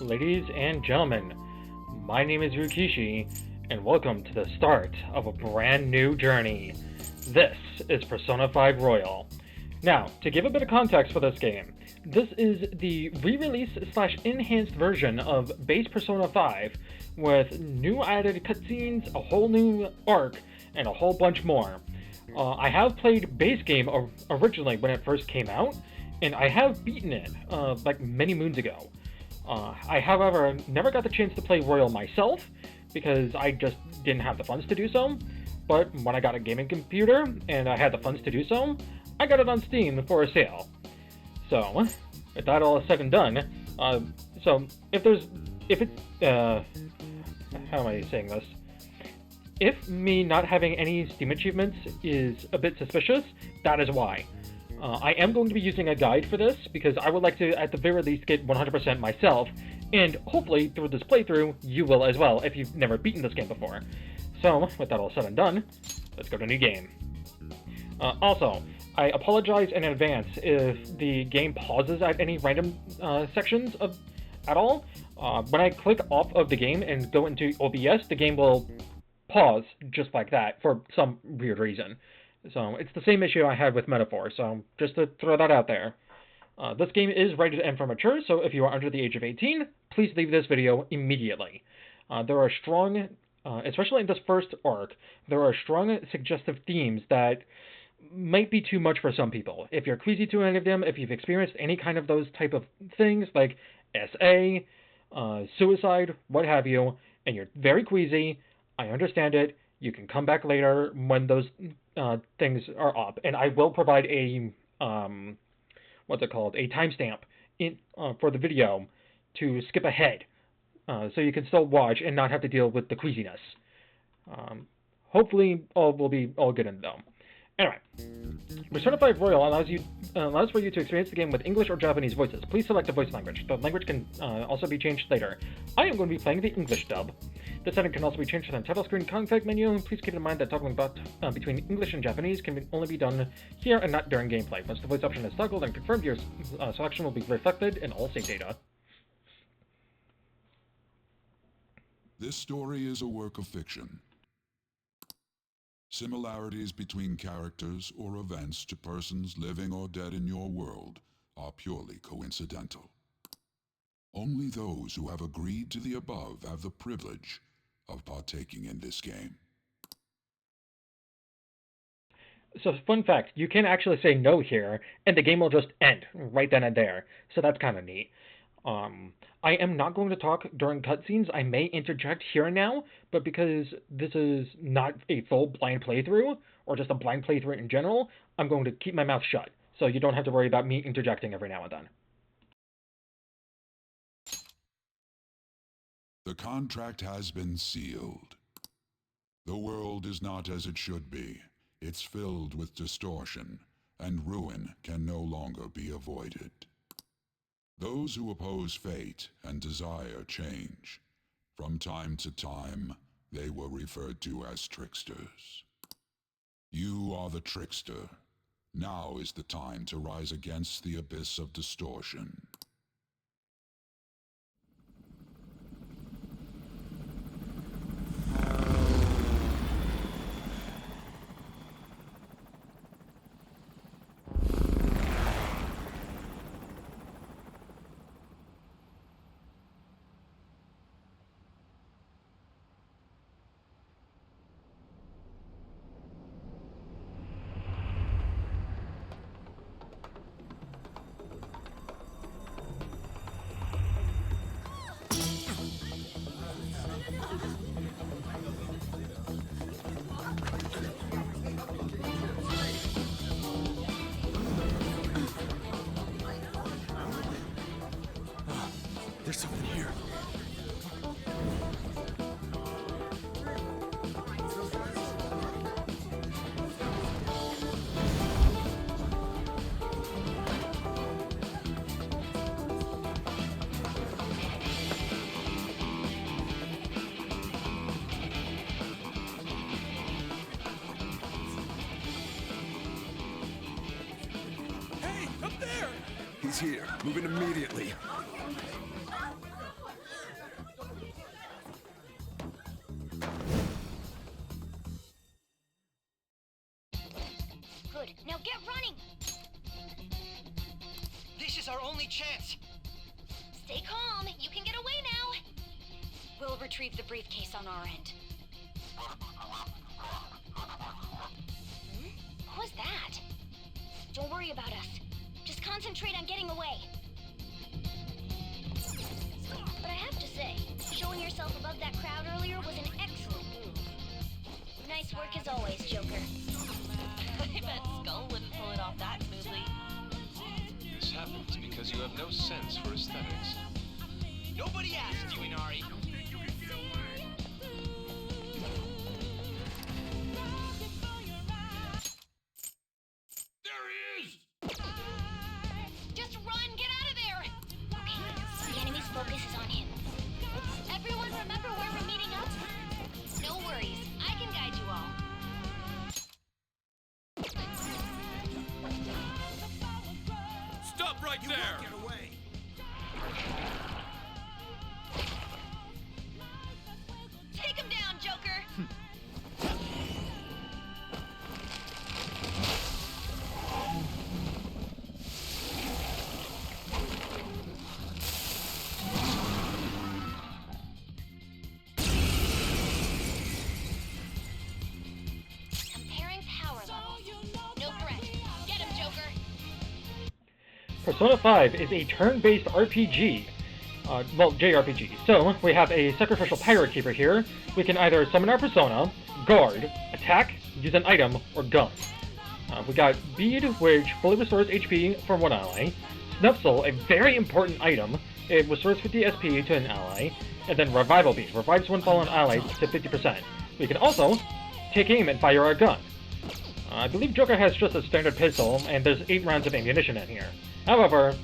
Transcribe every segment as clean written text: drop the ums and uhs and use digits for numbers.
Ladies and gentlemen, my name is Rukishi, and welcome to the start of a brand new journey. This is Persona 5 Royal. Now, to give a bit of context for this game, this is the re-release slash enhanced version of base Persona 5 with new added cutscenes, a whole new arc, and a whole bunch more. I have played base game originally when it first came out, and I have beaten it like many moons ago. I, however, never got the chance to play Royal myself because I just didn't have the funds to do so. But when I got a gaming computer and I had the funds to do so, I got it on Steam for a sale. So, with that all said and done, how am I saying this? If me not having any Steam achievements is a bit suspicious, that is why. I am going to be using a guide for this because I would like to, at the very least, get 100% myself, and hopefully through this playthrough, you will as well if you've never beaten this game before. So, with that all said and done, let's go to new game. Also, I apologize in advance if the game pauses at any random sections at all. When I click off of the game and go into OBS, the game will pause just like that for some weird reason. So it's the same issue I had with Metaphor, so just to throw that out there. This game is rated M for mature, so if you are under the age of 18, please leave this video immediately. There are strong, especially in this first arc, there are strong suggestive themes that might be too much for some people. If you're queasy to any of them, if you've experienced any kind of those type of things like SA, suicide, what have you, and you're very queasy, I understand it. You can come back later when those things are up, and I will provide a a timestamp in for the video to skip ahead, so you can still watch and not have to deal with the queasiness. Hopefully, all will be all good in though. Anyway, Persona 5 Royal allows for you to experience the game with English or Japanese voices. Please select a voice language. The language can also be changed later. I am going to be playing the English dub. The setting can also be changed in the title screen config menu. Please keep in mind that toggling between English and Japanese can only be done here and not during gameplay. Once the voice option is toggled and confirmed, your selection will be reflected in all save data. This story is a work of fiction. Similarities between characters or events to persons living or dead in your world are purely coincidental. Only those who have agreed to the above have the privilege of partaking in this game. So, fun fact, you can actually say no here, and the game will just end right then and there. So that's kind of neat. I am not going to talk during cutscenes. I may interject here and now, but because this is not a full blind playthrough, or just a blind playthrough in general, I'm going to keep my mouth shut, so you don't have to worry about me interjecting every now and then. The contract has been sealed. The world is not as it should be. It's filled with distortion, and ruin can no longer be avoided. Those who oppose fate and desire change. From time to time, they were referred to as tricksters. You are the trickster. Now is the time to rise against the abyss of distortion. There's something here. Hey, up there! He's here. Moving immediately. Good. Now get running! This is our only chance! Stay calm. You can get away now. We'll retrieve the briefcase on our end. What was that? Don't worry about us. Just concentrate on getting away. But I have to say, showing yourself above that crowd earlier was an excellent move. Nice work as always, Joker. I bet Skull wouldn't pull it off that smoothly. This happens because you have no sense for aesthetics. Nobody asked you, Inari. There he is! Just run! Get out of there! Okay, the enemy's focus is on him. Everyone remember where we're meeting up? No worries. I can guide you all. Stop right there! Get away! Take him down, Joker! Comparing power levels. No threat. Get him, Joker! Persona 5 is a turn-based RPG. Well, JRPG. So, we have a sacrificial pirate keeper here. We can either summon our persona, guard, attack, use an item, or gun. We got Bead, which fully restores HP for one ally. Snufsel, a very important item. It restores 50 SP to an ally. And then Revival Bead, revives one fallen ally to 50%. We can also take aim and fire our gun. I believe Joker has just a standard pistol, and there's 8 rounds of ammunition in here. However,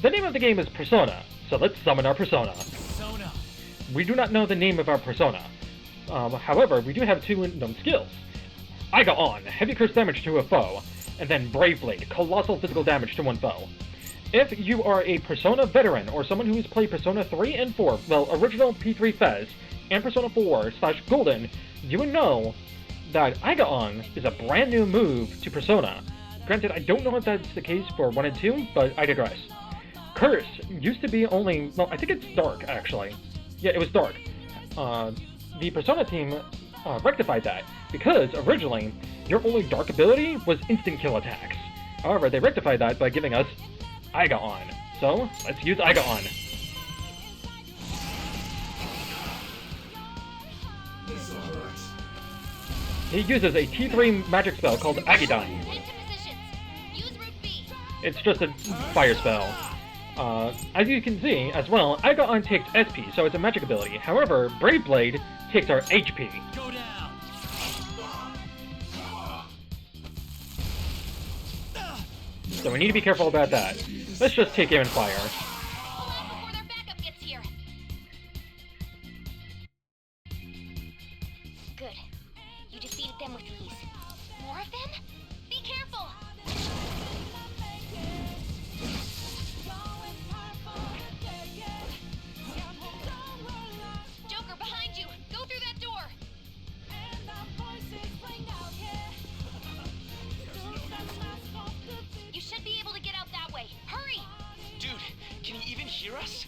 the name of the game is Persona, so let's summon our persona. Persona. We do not know the name of our persona. However, we do have 2 known skills. Aiga On, heavy curse damage to a foe, and then Brave Blade, colossal physical damage to one foe. If you are a Persona veteran, or someone who has played Persona 3 and 4, well, original P3 Fez, and Persona 4/Golden, you would know that Aiga On is a brand new move to Persona. Granted, I don't know if that's the case for 1 and 2, but I digress. Curse used to be only, well, I think it's Dark, actually. Yeah, it was Dark. The Persona team rectified that, because originally, your only Dark ability was instant kill attacks. However, they rectified that by giving us Aiga On. So, let's use Aiga On. He uses a T3 magic spell called Agidyne. Head to positions. Use Root B. It's just a fire spell. As you can see, as well, Aiga On takes SP, so it's a magic ability. However, Brave Blade takes our HP. Go down! So we need to be careful about that. Let's just take aim and fire. Hold on before their backup gets here. Good. You defeated them with ease. More of them? Be careful! Joker, behind you! Go through that door! You should be able to get out that way. Hurry! Dude, can he even hear us?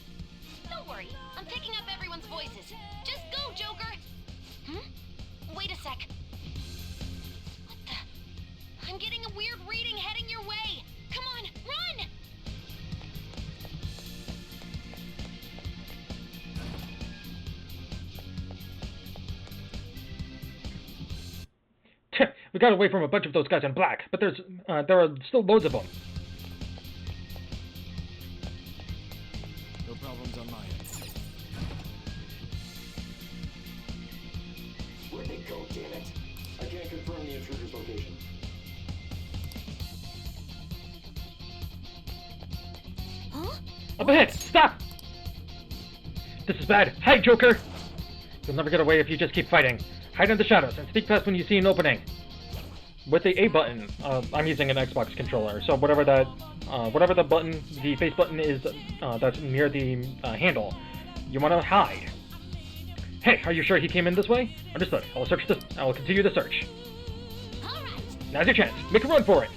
Don't worry. I'm picking up everyone's voices. Just go, Joker! Wait a sec. What the? I'm getting a weird reading heading your way. Come on, run! We got away from a bunch of those guys in black, but there are still loads of them. No problems on my end. Where'd they go, damn it? I can't confirm the intruder's location. Huh? Up ahead! Stop! This is bad. Hide, Joker! You'll never get away if you just keep fighting. Hide in the shadows and speak fast when you see an opening. With the A button, I'm using an Xbox controller, so whatever the button, the face button is, that's near the handle, you want to hide. Hey, are you sure he came in this way? Understood. I will continue the search. All right. Now's your chance. Make a run for it.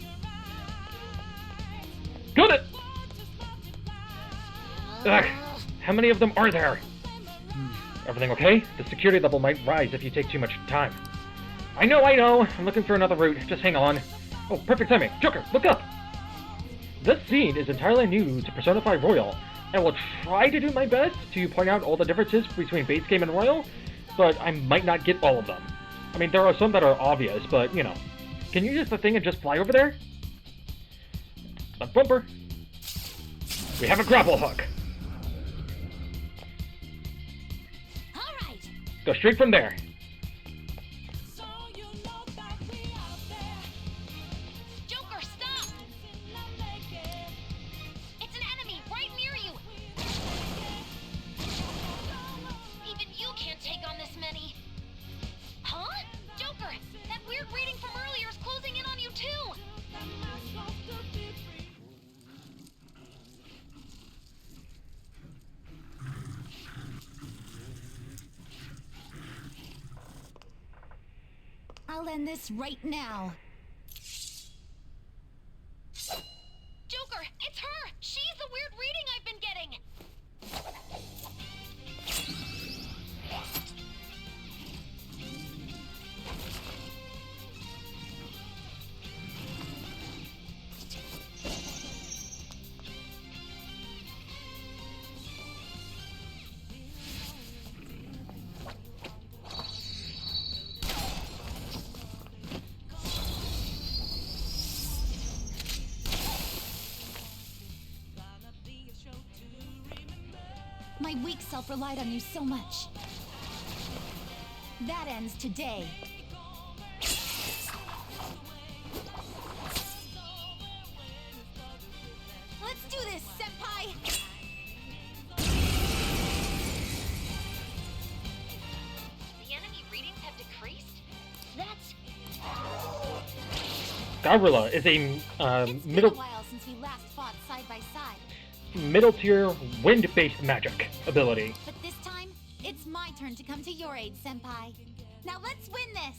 Got it! Ugh, how many of them are there? Everything okay? The security level might rise if you take too much time. I know. I'm looking for another route. Just hang on. Oh, perfect timing. Joker, look up! This scene is entirely new to Persona 5 Royal. I will try to do my best to point out all the differences between base game and Royal, but I might not get all of them. I mean, there are some that are obvious, but, you know. Can you use the thing and just fly over there? A bumper. We have a grapple hook. All right. Go straight from there. Joker, stop! It's an enemy right near you. Even you can't take on this many. Huh? Joker, that weird reading from earlier is closing in on you too. I'll end this right now. Joker, it's her! She's the weird reading I've been getting! My weak self relied on you so much. That ends today. Let's do this, Senpai! The enemy readings have decreased? That's... Gorilla is a It's been middle a while since we last fought side by side. middle tier wind-based magic ability. But this time, it's my turn to come to your aid, Senpai. Now let's win this!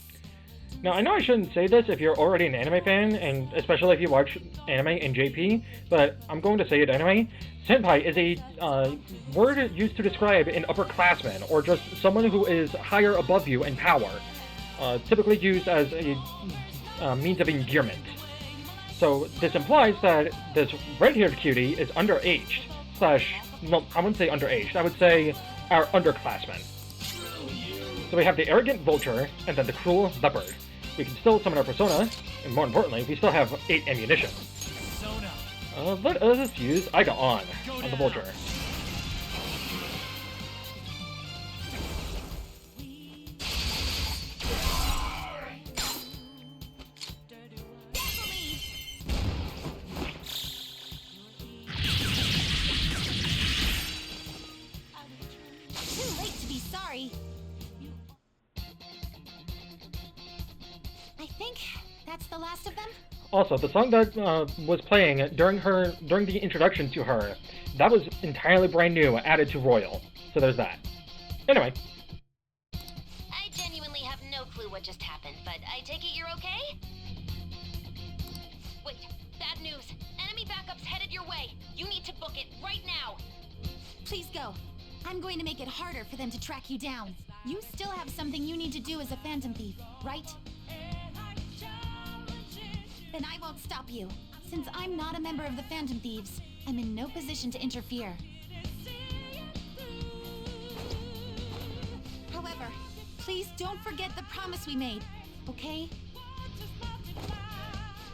Now, I know I shouldn't say this if you're already an anime fan, and especially if you watch anime in JP, but I'm going to say it anyway. Senpai is a word used to describe an upperclassman, or just someone who is higher above you in power. Typically used as a means of endearment. So this implies that this red-haired cutie is underaged, well, I wouldn't say underaged, I would say our underclassmen. So we have the arrogant vulture, and then the cruel leopard. We can still summon our persona, and more importantly, we still have 8 ammunition. Let us use Iga on the vulture. Too late to be sorry. I think that's the last of them. Also, the song that was playing during the introduction to her, that was entirely brand new, added to Royal. So there's that. Anyway. I genuinely have no clue what just happened, but I take it you're okay? Wait, bad news. Enemy backup's headed your way. You need to book it right now. Please go. I'm going to make it harder for them to track you down. You still have something you need to do as a Phantom Thief, right? Then I won't stop you. Since I'm not a member of the Phantom Thieves, I'm in no position to interfere. However, please don't forget the promise we made, okay?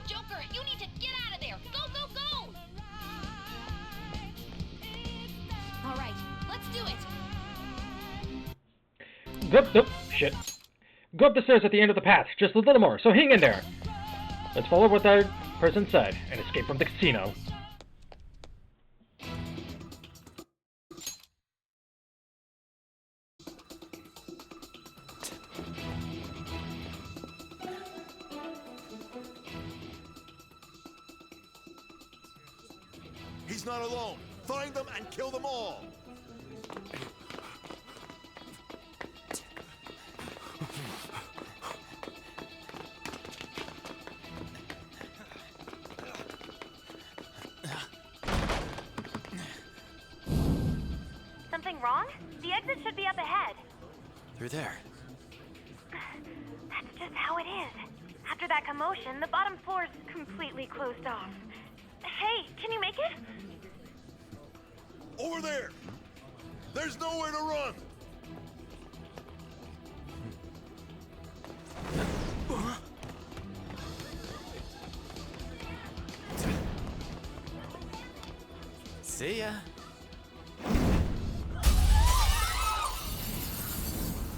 Joker, you need to get out of there. Go, go, go! All right, let's do it. Shit. Go up the stairs at the end of the path, just a little more, so hang in there. Let's follow what that person said and escape from the casino. He's not alone. Find them and kill them all. The exit should be up ahead. Through there. That's just how it is. After that commotion, the bottom floor's completely closed off. Hey, can you make it? Over there! There's nowhere to run! See ya.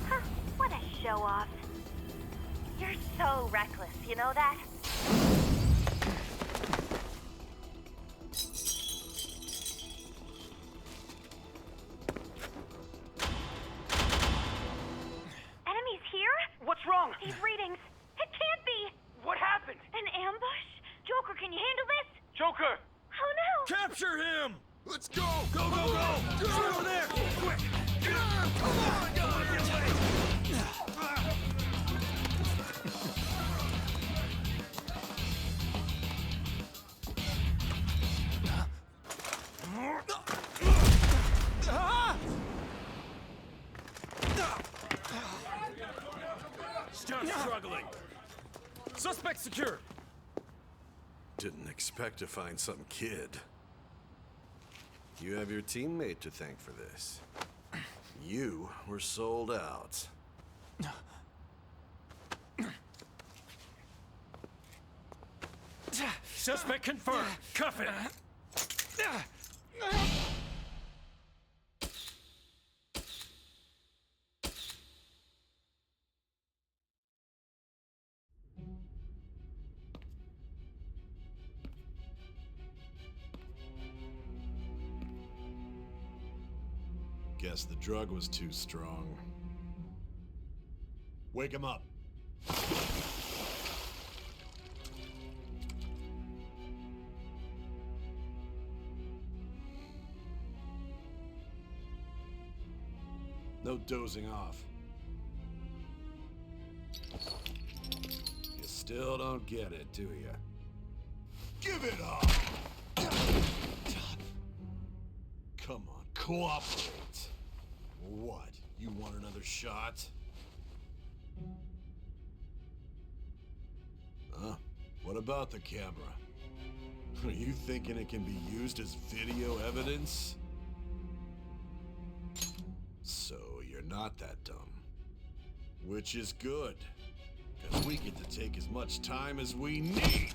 Huh, what a show-off. You're so reckless, you know that? Enemies here? What's wrong? These readings. It can't be! What happened? An ambush? Joker, can you handle this? Joker! Oh no! Capture him! Let's go! Go, go, go! Get over there! Quick! Come on! Get out of your way! Stop struggling. Suspect secure. Didn't expect to find some kid. You have your teammate to thank for this. You were sold out. Suspect confirmed. Cuff it. Guess the drug was too strong. Wake him up. No dozing off. You still don't get it, do you? Give it up! Come on, cooperate. What? You want another shot? Huh? What about the camera? Are you thinking it can be used as video evidence? So you're not that dumb. Which is good. Because we get to take as much time as we need.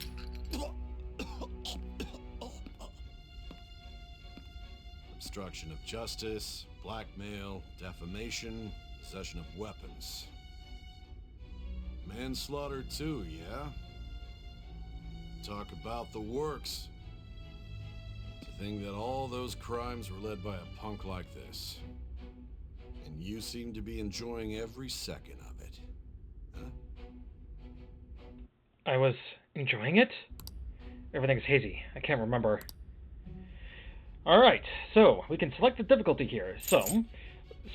Obstruction of justice, blackmail, defamation, possession of weapons. Manslaughter too, yeah? Talk about the works. To think that all those crimes were led by a punk like this. And you seem to be enjoying every second of it. Huh? I was enjoying it? Everything's hazy. I can't remember. Alright, so we can select the difficulty here. So,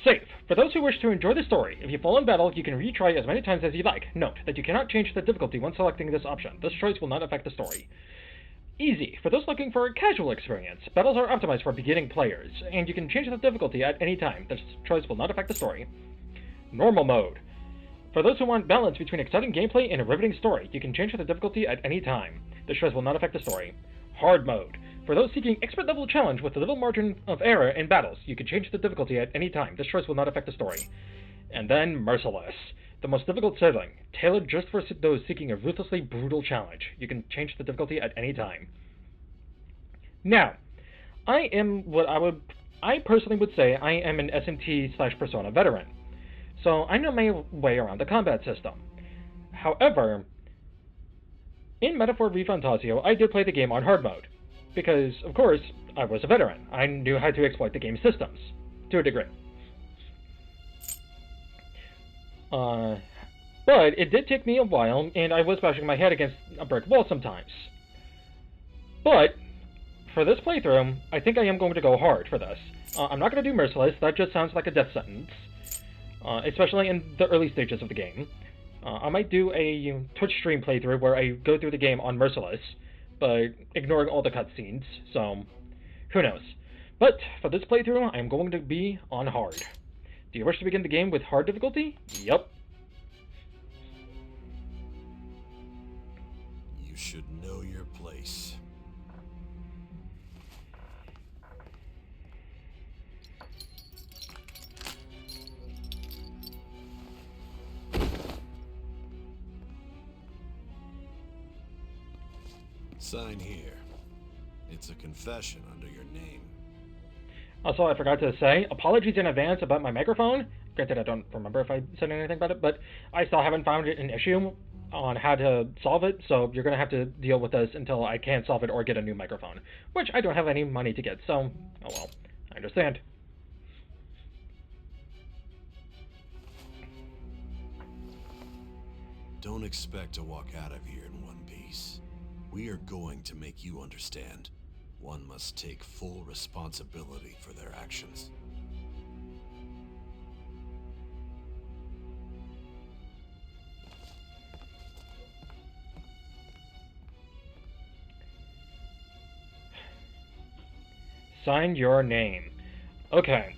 save. For those who wish to enjoy the story, if you fall in battle, you can retry as many times as you like. Note that you cannot change the difficulty when selecting this option. This choice will not affect the story. Easy. For those looking for a casual experience, battles are optimized for beginning players, and you can change the difficulty at any time. This choice will not affect the story. Normal mode. For those who want balance between exciting gameplay and a riveting story, you can change the difficulty at any time. This choice will not affect the story. Hard mode. For those seeking expert level challenge with a little margin of error in battles, you can change the difficulty at any time. This choice will not affect the story. And then Merciless. The most difficult setting, tailored just for those seeking a ruthlessly brutal challenge. You can change the difficulty at any time. Now, I personally would say I am an SMT/Persona veteran, so I know my way around the combat system. However, in Metaphor v Fantasio, I did play the game on hard mode, because, of course, I was a veteran. I knew how to exploit the game's systems, to a degree. But it did take me a while, and I was bashing my head against a brick wall sometimes. But, for this playthrough, I think I am going to go hard for this. I'm not going to do Merciless, that just sounds like a death sentence. Especially in the early stages of the game. I might do a Twitch stream playthrough where I go through the game on Merciless, but ignoring all the cutscenes, so who knows. But for this playthrough, I'm going to be on hard. Do you wish to begin the game with hard difficulty? Yep. You should know your place. Sign here. It's a confession under your name. Also, I forgot to say, apologies in advance about my microphone. Granted, I don't remember if I said anything about it, but I still haven't found an issue on how to solve it, so you're going to have to deal with this until I can solve it or get a new microphone, which I don't have any money to get, so, oh well, I understand. Don't expect to walk out of here in one piece. We are going to make you understand. One must take full responsibility for their actions. Sign your name. Okay,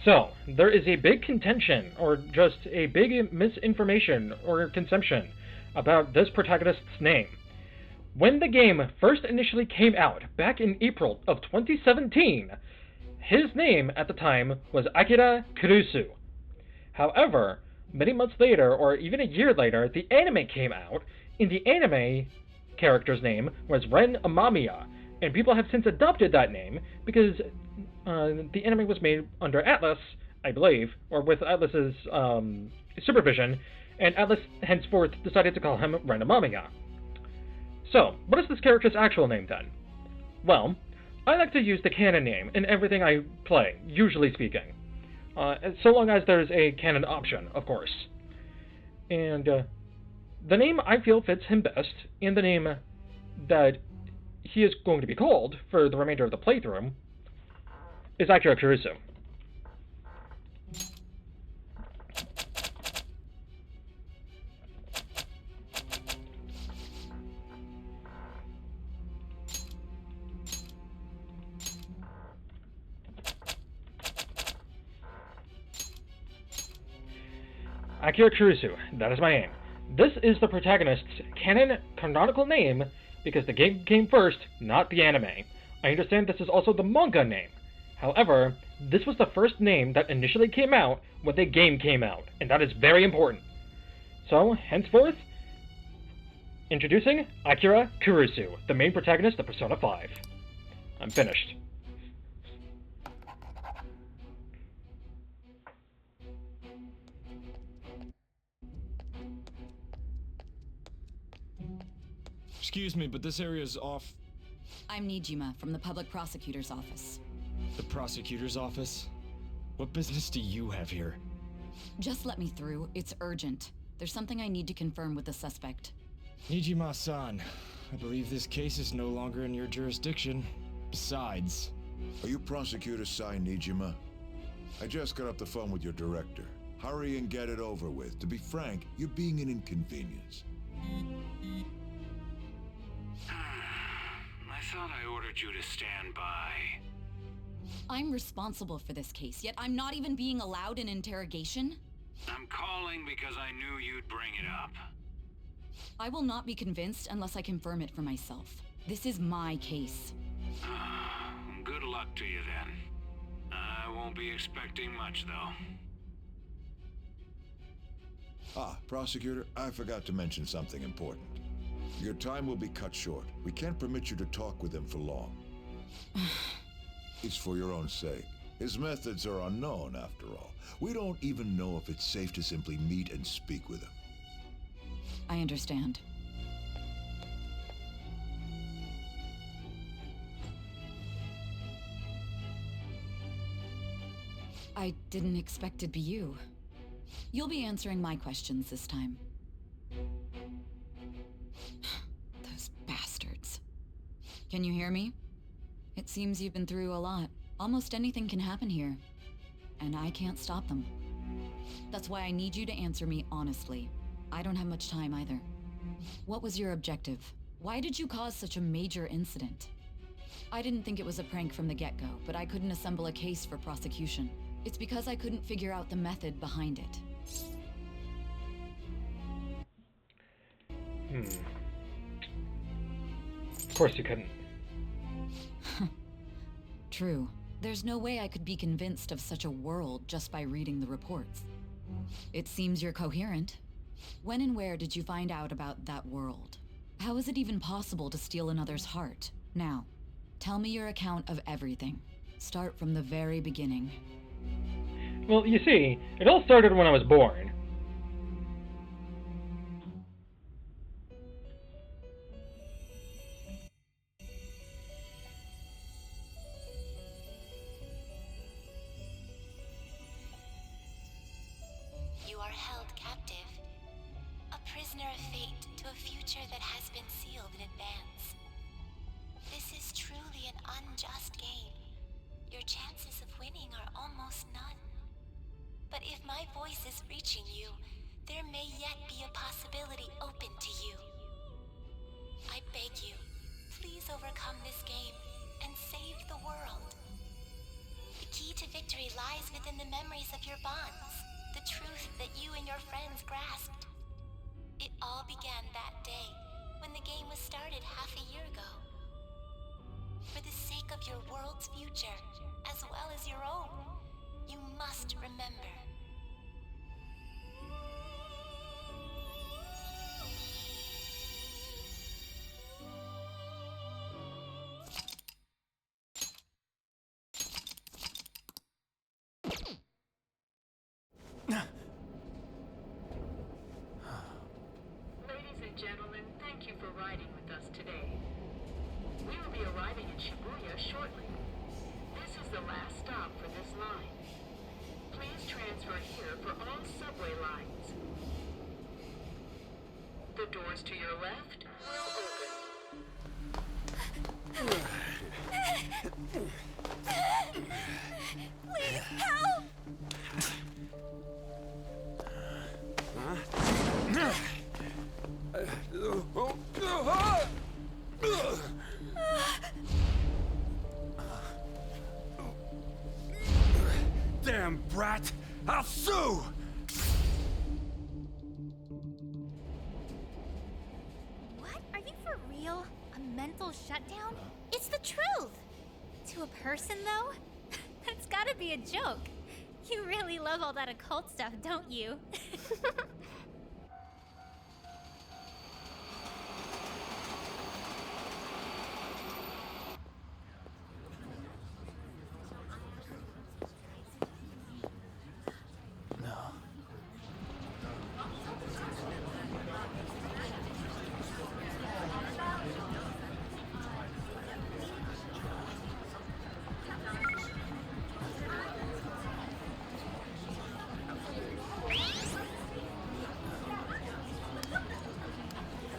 so there is a big contention, or just a big misinformation or conception about this protagonist's name. When the game first initially came out, back in April of 2017, his name at the time was Akira Kurusu. However, many months later, or even a year later, the anime came out, and the anime character's name was Ren Amamiya, and people have since adopted that name because the anime was made under Atlas, I believe, or with Atlas's supervision, and Atlas henceforth decided to call him Ren Amamiya. So, what is this character's actual name then? Well, I like to use the canon name in everything I play, usually speaking. So long as there's a canon option, of course. And the name I feel fits him best, and the name that he is going to be called for the remainder of the playthrough is Akira Kurusu. Akira Kurusu, that is my name. This is the protagonist's canon canonical name because the game came first, not the anime. I understand this is also the manga name. However, this was the first name that initially came out when the game came out, and that is very important. So, henceforth, introducing Akira Kurusu, the main protagonist of Persona 5. I'm finished. Excuse me, but this area's off. I'm Nijima from the Public Prosecutor's Office. The prosecutor's office? What business do you have here? Just let me through. It's urgent. There's something I need to confirm with the suspect. Nijima-san, I believe this case is no longer in your jurisdiction. Besides... Are you Prosecutor Sai Nijima? I just got off the phone with your director. Hurry and get it over with. To be frank, you're being an inconvenience. I thought I ordered you to stand by. I'm responsible for this case, yet I'm not even being allowed an interrogation? I'm calling because I knew you'd bring it up. I will not be convinced unless I confirm it for myself. This is my case. Good luck to you then. I won't be expecting much, though. Prosecutor, I forgot to mention something important. Your time will be cut short. We can't permit you to talk with him for long. It's for your own sake. His methods are unknown, after all. We don't even know if it's safe to simply meet and speak with him. I understand. I didn't expect it'd be you. You'll be answering my questions this time. Those bastards. Can you hear me? It seems you've been through a lot. Almost anything can happen here. And I can't stop them. That's why I need you to answer me honestly. I don't have much time either. What was your objective? Why did you cause such a major incident? I didn't think it was a prank from the get-go, but I couldn't assemble a case for prosecution. It's because I couldn't figure out the method behind it. Of course you couldn't. True. There's no way I could be convinced of such a world just by reading the reports. It seems you're coherent. When and where did you find out about that world? How is it even possible to steal another's heart? Now, tell me your account of everything. Start from the very beginning. Well, you see, it all started when I was born. You are held captive, a prisoner of fate to a future that has been sealed in advance. This is truly an unjust game. Your chances of winning are almost none. But if my voice is reaching you, there may yet be a possibility open to you. I beg you, please overcome this game and save the world. The key to victory lies within the memories of your bonds, the truth that you and your friends grasped. It all began that day, when the game was started half a year ago. For the sake of your world's future, as well as your own, you must remember. Ladies and gentlemen, thank you for riding with us today. We will be arriving in Shibuya shortly. This is the last stop for this line. Please transfer here for all subway lines. The doors to your left will open. Please help! Damn brat! I'll sue! What? Are you for real? A mental shutdown? It's the truth! To a person, though? That's gotta be a joke. You really love all that occult stuff, don't you?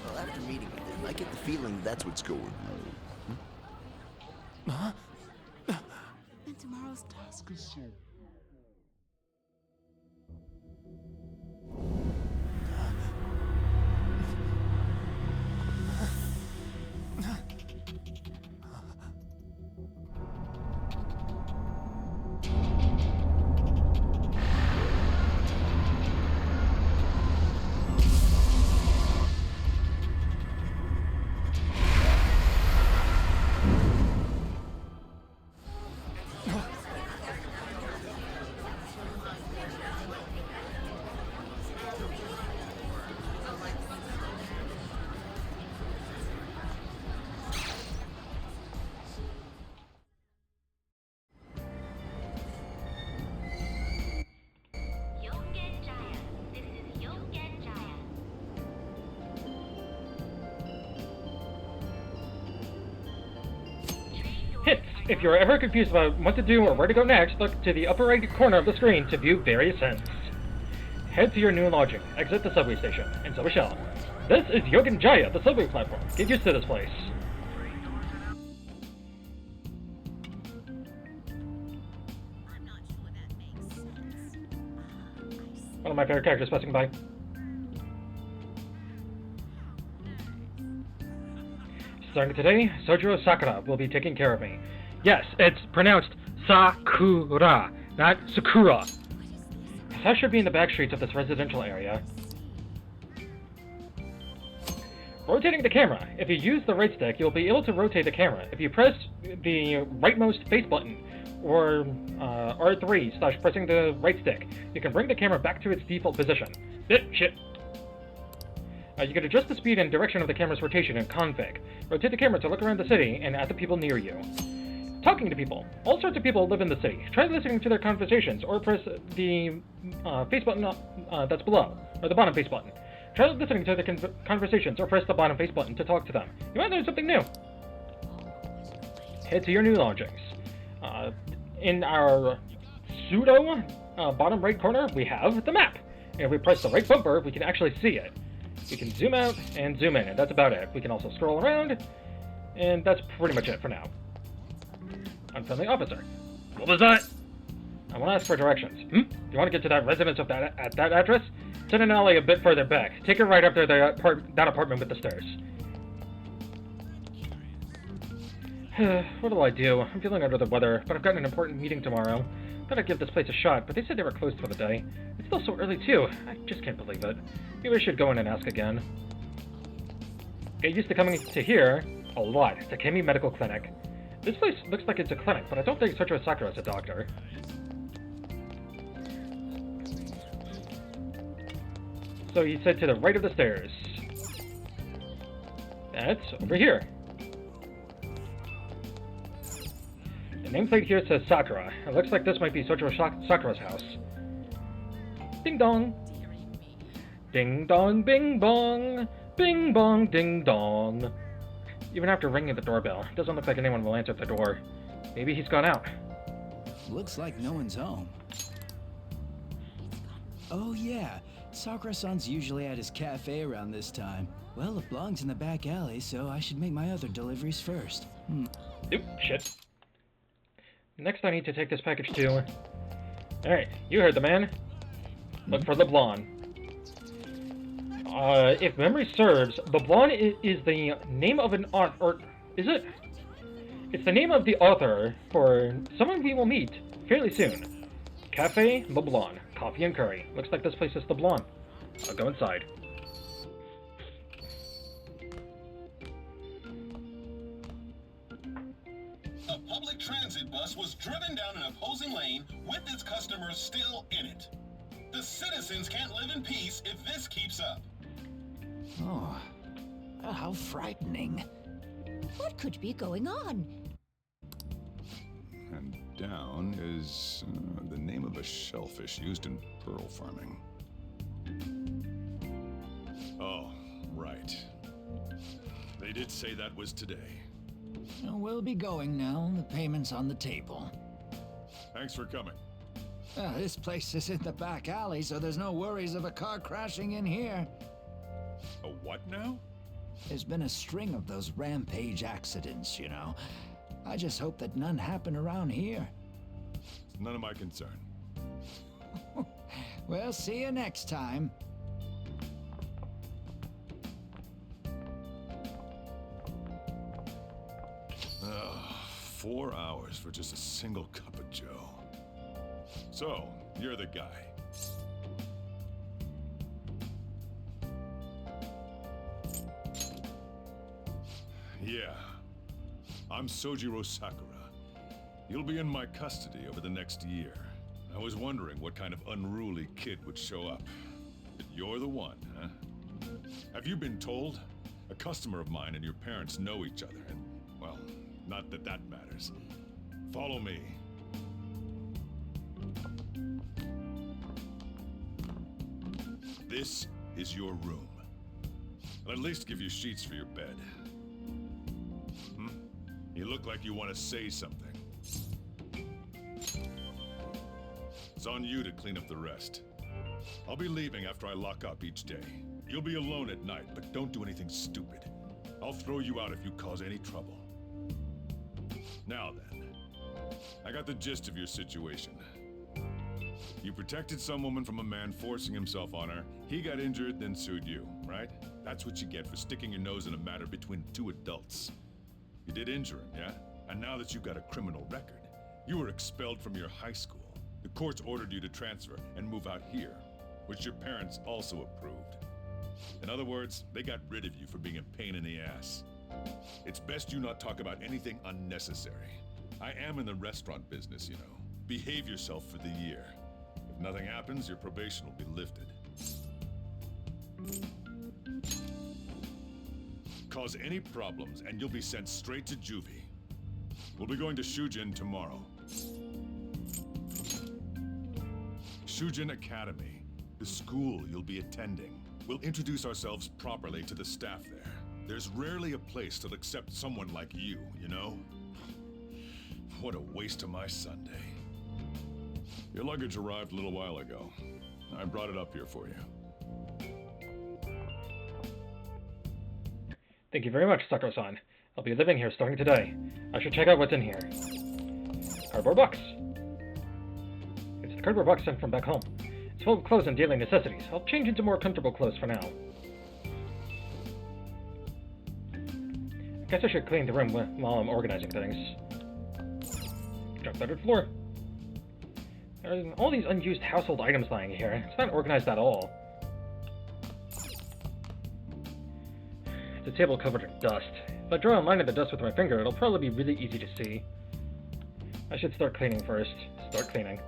Well, after meeting with him, I get the feeling that's what's going on. Huh? And tomorrow's task is so. Hits! If you're ever confused about what to do or where to go next, look to the upper right corner of the screen to view various hints. Head to your new lodging, exit the subway station, and so we shall. This is Yogen Jaya, the subway platform. Get used to this place. One of my favorite characters passing by. Starting today, Sojiro Sakura will be taking care of me. Yes, it's pronounced Sakura, not Sakura. That should be in the back streets of this residential area. Rotating the camera. If you use the right stick, you'll be able to rotate the camera. If you press the rightmost face button, or R3 / pressing the right stick, you can bring the camera back to its default position. Shit. You can adjust the speed and direction of the camera's rotation in config. Rotate the camera to look around the city and at the people near you. Talking to people. All sorts of people live in the city. Try listening to their conversations, or press the face button that's below, or the bottom face button. Try listening to their conversations, or press the bottom face button to talk to them. You might learn something new. Head to your new lodgings. In our pseudo bottom right corner, we have the map. And if we press the right bumper, we can actually see it. We can zoom out and zoom in, and that's about it. We can also scroll around, and that's pretty much it for now. Unfriendly officer. What was that? I want to ask for directions. You want to get to that residence of at that address? It's in an alley a bit further back. Take it right up there, that apartment with the stairs. What'll I do? I'm feeling under the weather, but I've got an important meeting tomorrow. Thought I'd give this place a shot, but they said they were closed for the day. It's still so early, too. I just can't believe it. Maybe I should go in and ask again. Get used to coming to here a lot. It's a Takemi Medical Clinic. This place looks like it's a clinic, but I don't think Sojo Sakura is a doctor. So he said to the right of the stairs. That's over here. The nameplate here says Sakura. It looks like this might be Sojo Sakura's house. Ding dong. Ding dong, bing bong. Bing bong, ding dong. Even after ringing the doorbell, it doesn't look like anyone will answer the door. Maybe he's gone out. Looks like no one's home. Oh yeah, Sakura-san's usually at his cafe around this time. Well, it belongs in the back alley, so I should make my other deliveries first. Oop, shit. Next I need to take this package to... Alright, you heard the man. Look for LeBlanc. If memory serves, LeBlanc is the name of an author, or is it? It's the name of the author for someone we will meet fairly soon. Cafe LeBlanc, coffee and curry. Looks like this place is LeBlanc. I'll go inside. A public transit bus was driven down an opposing lane with its customers still in it. The citizens can't live in peace if this keeps up. Oh, how frightening. What could be going on? And down is the name of a shellfish used in pearl farming. Oh, right. They did say that was today. We'll be going now. The payment's on the table. Thanks for coming. This place is in the back alley, so there's no worries of a car crashing in here. A what now? There's been a string of those rampage accidents, you know. I just hope that none happen around here. It's none of my concern. We'll see you next time. Ugh, 4 hours for just a single cup of joe. So, you're the guy. Yeah. I'm Sojiro Sakura. You'll be in my custody over the next year. I was wondering what kind of unruly kid would show up. But you're the one, huh? Have you been told? A customer of mine and your parents know each other, and, well, not that that matters. Follow me. This is your room. I'll at least give you sheets for your bed. You look like you want to say something. It's on you to clean up the rest. I'll be leaving after I lock up each day. You'll be alone at night, but don't do anything stupid. I'll throw you out if you cause any trouble. Now then, I got the gist of your situation. You protected some woman from a man forcing himself on her. He got injured, then sued you, right? That's what you get for sticking your nose in a matter between two adults. You did injure him, yeah? And now that you've got a criminal record, you were expelled from your high school. The courts ordered you to transfer and move out here, which your parents also approved. In other words, they got rid of you for being a pain in the ass. It's best you not talk about anything unnecessary. I am in the restaurant business, you know. Behave yourself for the year. If nothing happens, your probation will be lifted. Cause any problems, and you'll be sent straight to juvie. We'll be going to Shujin tomorrow. Shujin Academy, the school you'll be attending. We'll introduce ourselves properly to the staff there. There's rarely a place that'll accept someone like you, you know? What a waste of my Sunday. Your luggage arrived a little while ago. I brought it up here for you. Thank you very much, Sakura-san. I'll be living here starting today. I should check out what's in here. Cardboard box. It's the cardboard box sent from back home. It's full of clothes and daily necessities. I'll change into more comfortable clothes for now. I guess I should clean the room while I'm organizing things. Junk littered floor. There are all these unused household items lying here. It's not organized at all. The table covered in dust. If I draw a line in the dust with my finger, it'll probably be really easy to see. I should start cleaning first. Start cleaning.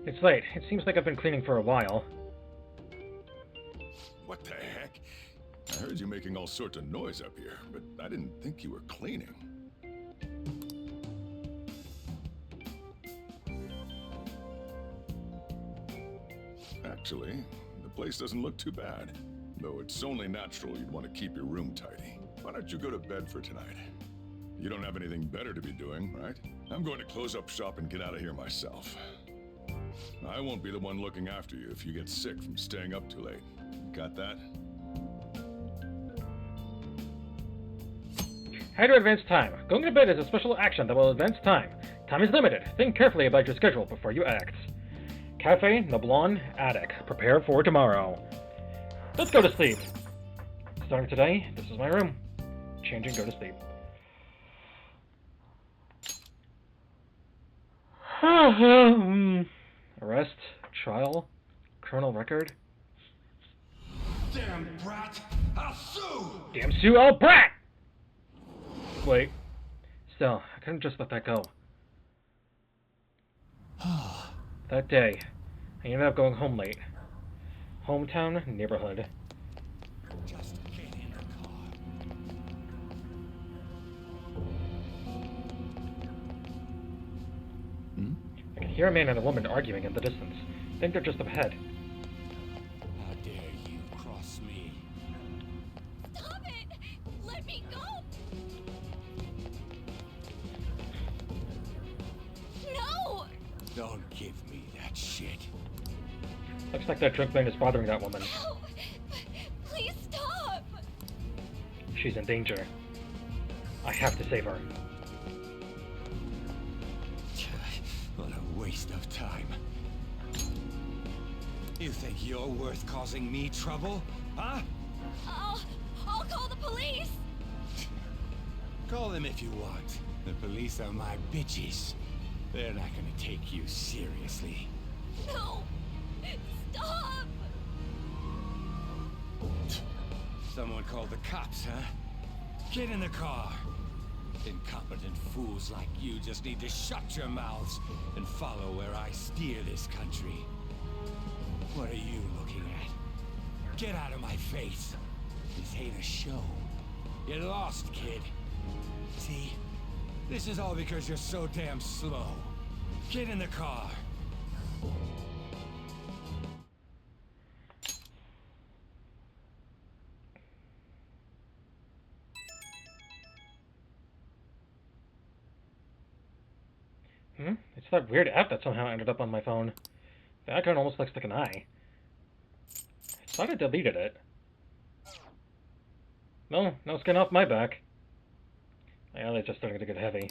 It's late. It seems like I've been cleaning for a while. What the heck? I heard you making all sorts of noise up here, but I didn't think you were cleaning. Actually, the place doesn't look too bad. Though it's only natural you'd want to keep your room tidy. Why don't you go to bed for tonight? You don't have anything better to be doing, right? I'm going to close up shop and get out of here myself. I won't be the one looking after you if you get sick from staying up too late. Got that? How to advance time. Going to bed is a special action that will advance time. Time is limited. Think carefully about your schedule before you act. Cafe, Noblon, Attic. Prepare for tomorrow. Let's go to sleep. Starting today, this is my room. Change and go to sleep. Arrest, trial, criminal record. Damn brat! I'll sue! Damn Sue, oh brat! Wait. Still, I couldn't just let that go. That day, I ended up going home late. Hometown, neighborhood. Just get in the car. I can hear a man and a woman arguing in the distance. I think they're just up ahead. How dare you cross me? Stop it! Let me go! No! Don't give me that shit. Looks like that drunk man is bothering that woman. No! Please stop! She's in danger. I have to save her. What a waste of time. You think you're worth causing me trouble? Huh? I'll call the police! Call them if you want. The police are my bitches. They're not gonna take you seriously. No! Stop! Someone called the cops, huh? Get in the car. Incompetent fools like you just need to shut your mouths and follow where I steer this country. What are you looking at? Get out of my face. This ain't a show. You lost, kid. See? This is all because you're so damn slow. Get in the car. It's that weird app that somehow ended up on my phone. The icon almost looks like an eye. I thought I deleted it. Well, no skin off my back. Yeah, they're just starting to get heavy.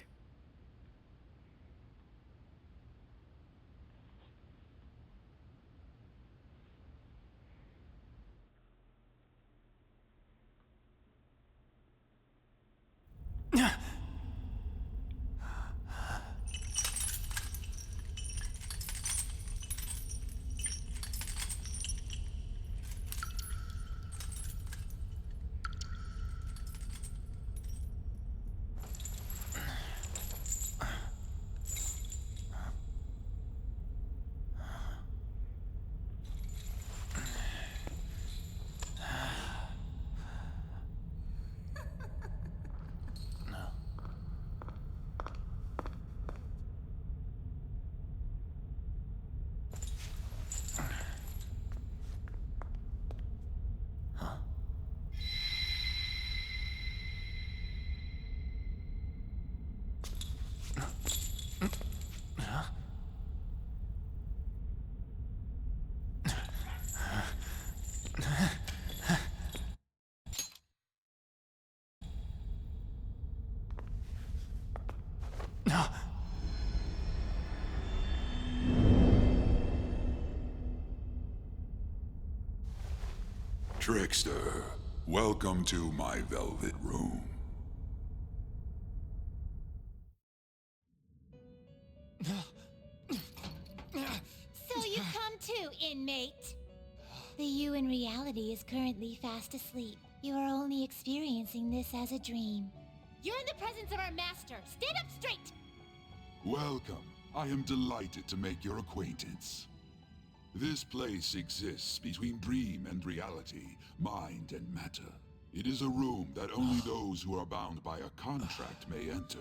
Trickster, welcome to my velvet room. So you come too, inmate. The you in reality is currently fast asleep. You are only experiencing this as a dream. You're in the presence of our master. Stand up straight! Welcome. I am delighted to make your acquaintance. This place exists between dream and reality, mind and matter. It is a room that only those who are bound by a contract may enter.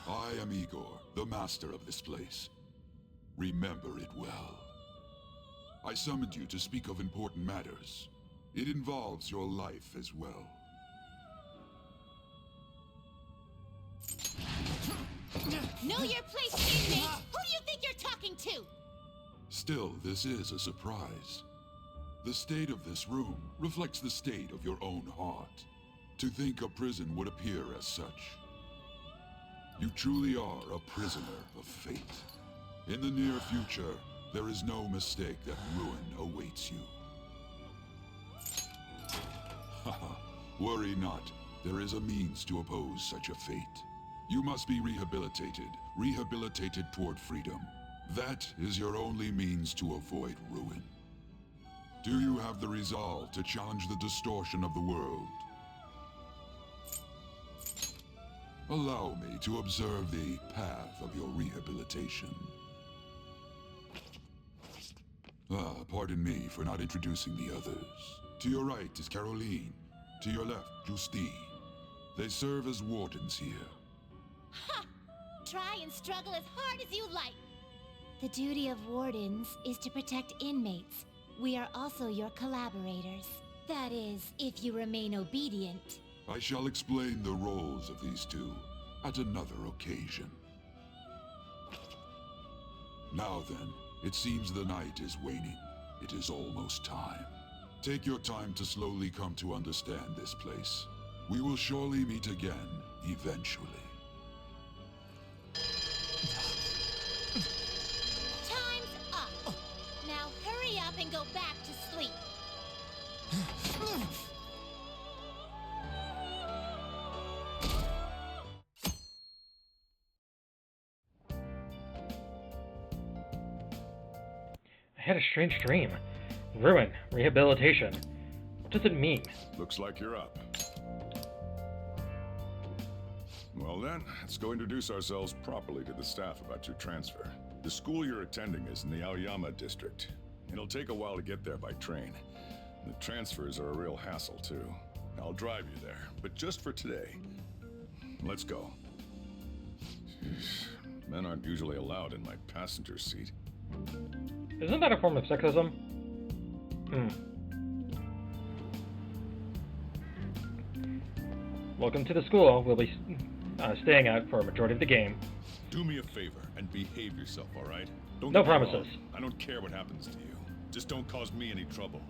I am Igor, the master of this place. Remember it well. I summoned you to speak of important matters. It involves your life as well. Know your place, inmate! Who do you think you're talking to? Still, this is a surprise. The state of this room reflects the state of your own heart. To think a prison would appear as such. You truly are a prisoner of fate. In the near future, there is no mistake that ruin awaits you. Haha, worry not. There is a means to oppose such a fate. You must be rehabilitated toward freedom. That is your only means to avoid ruin. Do you have the resolve to challenge the distortion of the world? Allow me to observe the path of your rehabilitation. Pardon me for not introducing the others. To your right is Caroline. To your left, Justine. They serve as wardens here. Ha! Try and struggle as hard as you like. The duty of wardens is to protect inmates. We are also your collaborators. That is, if you remain obedient. I shall explain the roles of these two at another occasion. Now then, it seems the night is waning. It is almost time. Take your time to slowly come to understand this place. We will surely meet again, eventually. Time's up. Now hurry up and go back to sleep. I had a strange dream. Ruin, rehabilitation. What does it mean? Looks like you're up. Well then, let's go introduce ourselves properly to the staff about your transfer. The school you're attending is in the Aoyama district. It'll take a while to get there by train. The transfers are a real hassle too. I'll drive you there, but just for today. Let's go. Men aren't usually allowed in my passenger seat. Isn't that a form of sexism? Welcome to the school we'll be staying at for a majority of the game. Do me a favor and behave yourself, all right? Don't No get me wrong. promises. I don't care what happens to you. Just don't cause me any trouble.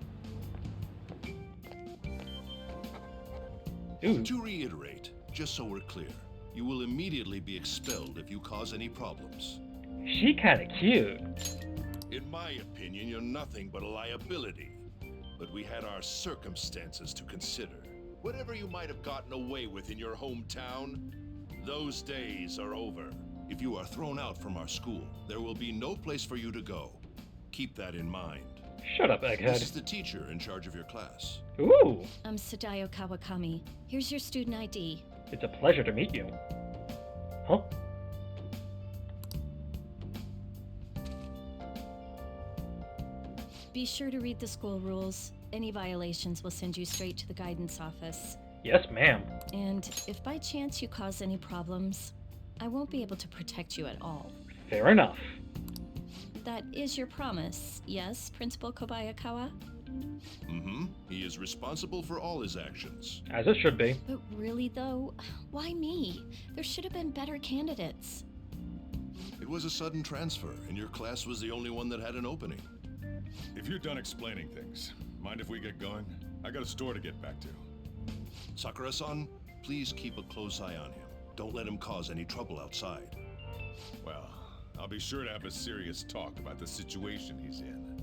Ooh. To reiterate, just so we're clear, you will immediately be expelled if you cause any problems. She kinda cute. In my opinion, you're nothing but a liability. But we had our circumstances to consider. Whatever you might have gotten away with in your hometown, those days are over. If you are thrown out from our school, there will be no place for you to go. Keep that in mind. Shut up, Egghead. This is the teacher in charge of your class. Ooh. I'm Sadayo Kawakami. Here's your student ID. It's a pleasure to meet you. Huh? Be sure to read the school rules. Any violations will send you straight to the guidance office. Yes, ma'am. And if by chance you cause any problems, I won't be able to protect you at all. Fair enough. That is your promise, yes, Principal Kobayakawa? Mm-hmm. He is responsible for all his actions. As it should be. But really, though, why me? There should have been better candidates. It was a sudden transfer, and your class was the only one that had an opening. If you're done explaining things, mind if we get going? I got a store to get back to. Sakura-san, please keep a close eye on him. Don't let him cause any trouble outside. Well, I'll be sure to have a serious talk about the situation he's in.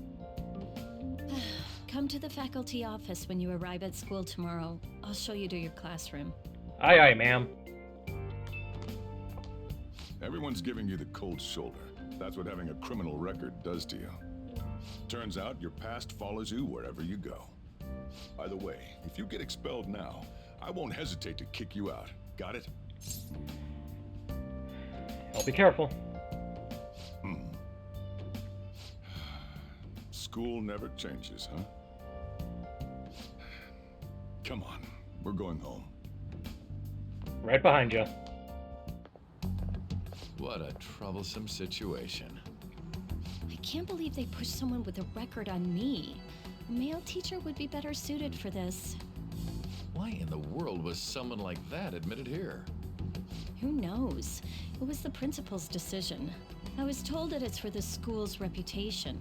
Come to the faculty office when you arrive at school tomorrow. I'll show you to your classroom. Aye, aye, ma'am. Everyone's giving you the cold shoulder. That's what having a criminal record does to you. Turns out your past follows you wherever you go. By the way, if you get expelled now, I won't hesitate to kick you out. Got it? I'll be careful. School never changes, huh? Come on, we're going home. Right behind you. What a troublesome situation. I can't believe they pushed someone with a record on me. A male teacher would be better suited for this. Why in the world was someone like that admitted here? Who knows? It was the principal's decision. I was told that it's for the school's reputation.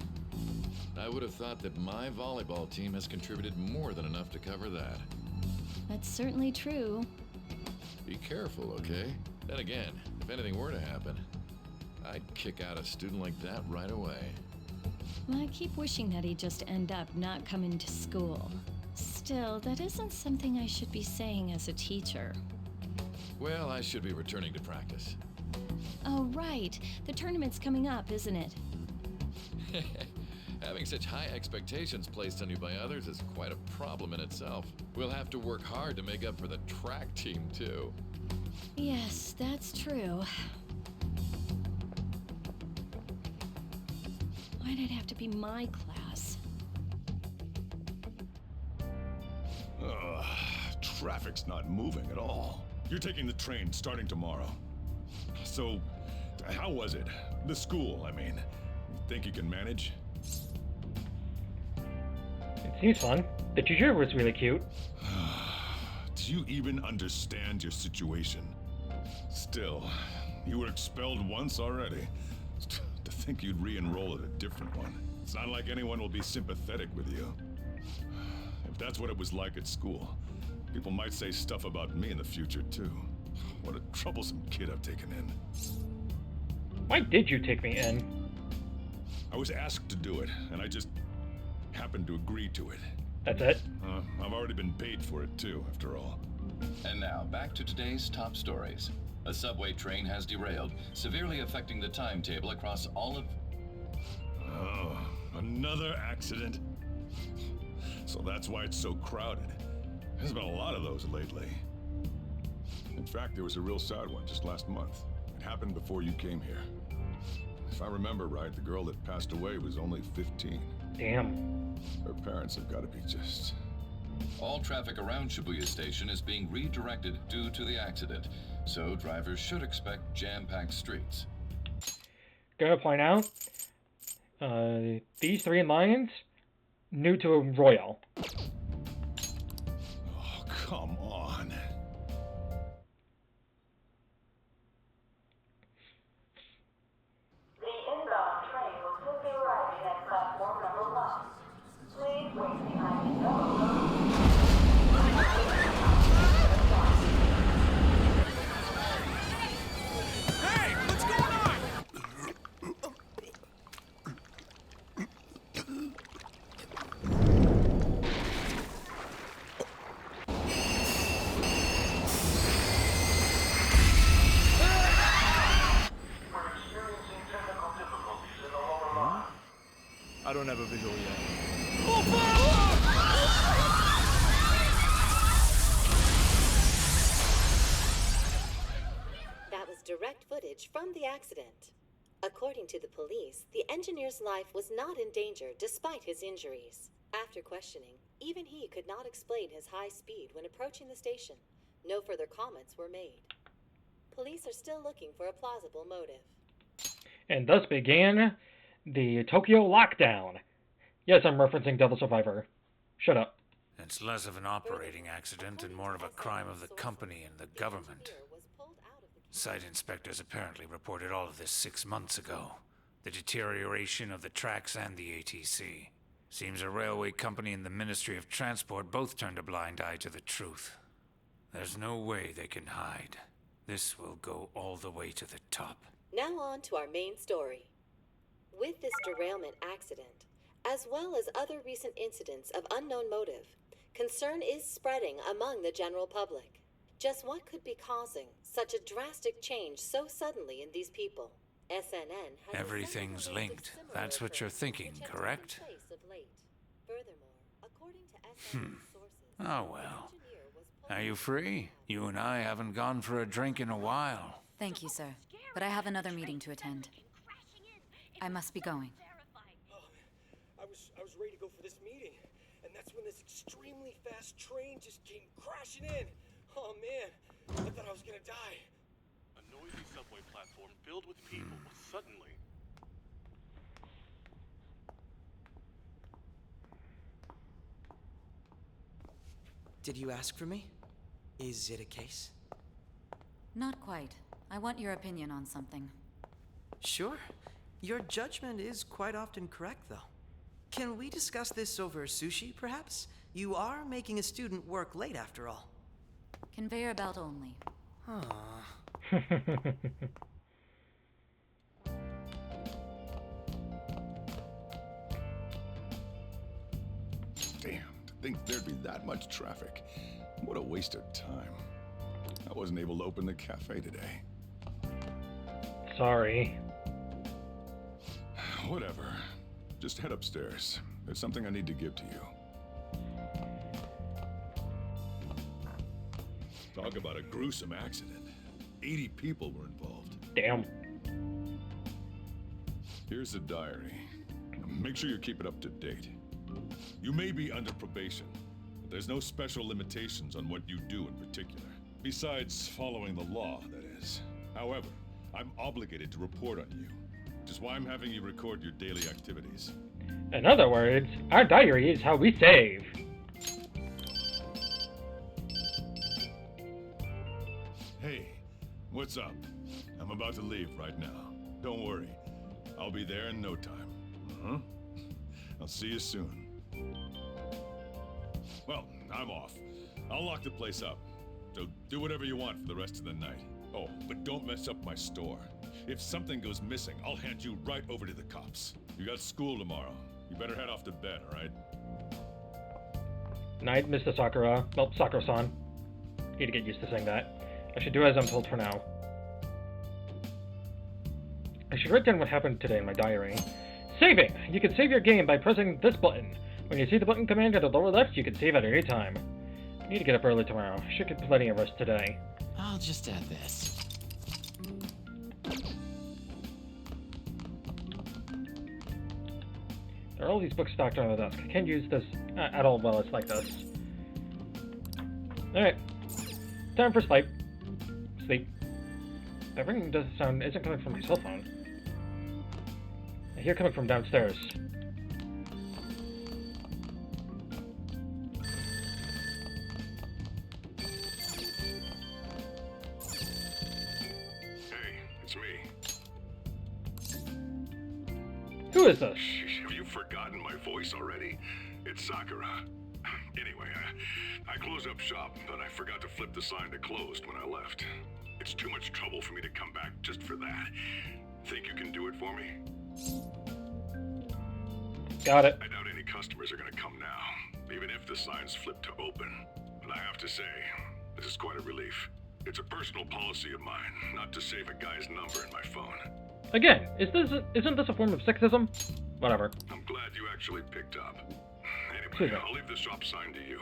I would have thought that my volleyball team has contributed more than enough to cover that. That's certainly true. Be careful, okay? Then again, if anything were to happen, I'd kick out a student like that right away. I keep wishing that he'd just end up not coming to school. Still, that isn't something I should be saying as a teacher. Well, I should be returning to practice. Oh, right. The tournament's coming up, isn't it? Having such high expectations placed on you by others is quite a problem in itself. We'll have to work hard to make up for the track team, too. Yes, that's true. Why'd it have to be my class? Ugh, traffic's not moving at all. You're taking the train starting tomorrow. So, how was it? The school, I mean. Think you can manage? It seems fun. The teacher was really cute. Do you even understand your situation? Still, you were expelled once already. To think you'd re-enroll at a different one. It's not like anyone will be sympathetic with you. If that's what it was like at school, people might say stuff about me in the future, too. What a troublesome kid I've taken in. Why did you take me in? I was asked to do it, and I just happened to agree to it. That's it? I've already been paid for it, too, after all. And now, back to today's top stories. A subway train has derailed, severely affecting the timetable across all of... Oh, another accident? So that's why it's so crowded. There's been a lot of those lately. In fact, there was a real sad one just last month. It happened before you came here. If I remember right, the girl that passed away was only 15. Damn. Her parents have got to be just... All traffic around Shibuya Station is being redirected due to the accident, so drivers should expect jam-packed streets. Gonna point out, these three lines, new to Royal. Oh, come on. The inbound train will soon be arriving at platform number 1. Please wait behind the yellow don't have a visual yet. That was direct footage from the accident. According to the police, the engineer's life was not in danger despite his injuries. After questioning, even he could not explain his high speed when approaching the station. No further comments were made. Police are still looking for a plausible motive. And thus began the Tokyo lockdown. Yes, I'm referencing Devil Survivor. Shut up. It's less of an operating accident and more of a crime of the company and the government. Site inspectors apparently reported all of this 6 months ago. The deterioration of the tracks and the ATC. Seems a railway company and the Ministry of Transport both turned a blind eye to the truth. There's no way they can hide. This will go all the way to the top. Now on to our main story. With this derailment accident, as well as other recent incidents of unknown motive, concern is spreading among the general public. Just what could be causing such a drastic change so suddenly in these people? SNN has Everything's linked. That's what you're thinking, correct? Oh well. Are you free? You and I haven't gone for a drink in a while. Thank you, sir. But I have another meeting to attend. I must be going. I was ready to go for this meeting, and that's when this extremely fast train just came crashing in. Oh man, I thought I was gonna die. A noisy subway platform filled with people was suddenly... Did you ask for me? Is it a case? Not quite. I want your opinion on something. Sure. Your judgment is quite often correct, though. Can we discuss this over sushi, perhaps? You are making a student work late, after all. Conveyor belt only. Damn, to think there'd be that much traffic. What a waste of time. I wasn't able to open the cafe today. Sorry. Whatever. Just head upstairs. There's something I need to give to you. Talk about a gruesome accident. 80 people were involved. Damn. Here's the diary. Make sure you keep it up to date. You may be under probation, but there's no special limitations on what you do in particular. Besides following the law, that is. However, I'm obligated to report on you, which is why I'm having you record your daily activities. In other words, our diary is how we save. Hey, what's up? I'm about to leave right now. Don't worry. I'll be there in no time. Uh-huh. I'll see you soon. Well, I'm off. I'll lock the place up. So do whatever you want for the rest of the night. Oh, but don't mess up my store. If something goes missing, I'll hand you right over to the cops. You got school tomorrow. You better head off to bed, all right? Night, Mr. Sakura. Well, Sakura-san. Need to get used to saying that. I should do as I'm told for now. I should write down what happened today in my diary. Saving! You can save your game by pressing this button. When you see the button command at the lower left, you can save at any time. I need to get up early tomorrow. I should get plenty of rest today. I'll just add this. There are all these books stacked on the desk. I can't use this at all while it's like this. Alright. Time for sleep. Sleep. That ringing doesn't sound isn't coming from my cell phone. I hear coming from downstairs. Hey, it's me. Who is this? Have you forgotten my voice already? It's Sakura. Anyway, I closed up shop, but I forgot to flip the sign to closed when I left. It's too much trouble for me to come back just for that. Think you can do it for me? Got it. I doubt any customers are gonna come now, even if the sign's flipped to open. But I have to say, this is quite a relief. It's a personal policy of mine, not to save a guy's number in my phone. Again, isn't this a form of sexism? Whatever. I'm glad you actually picked up. Excuse Anyway, me. I'll leave the shop sign to you.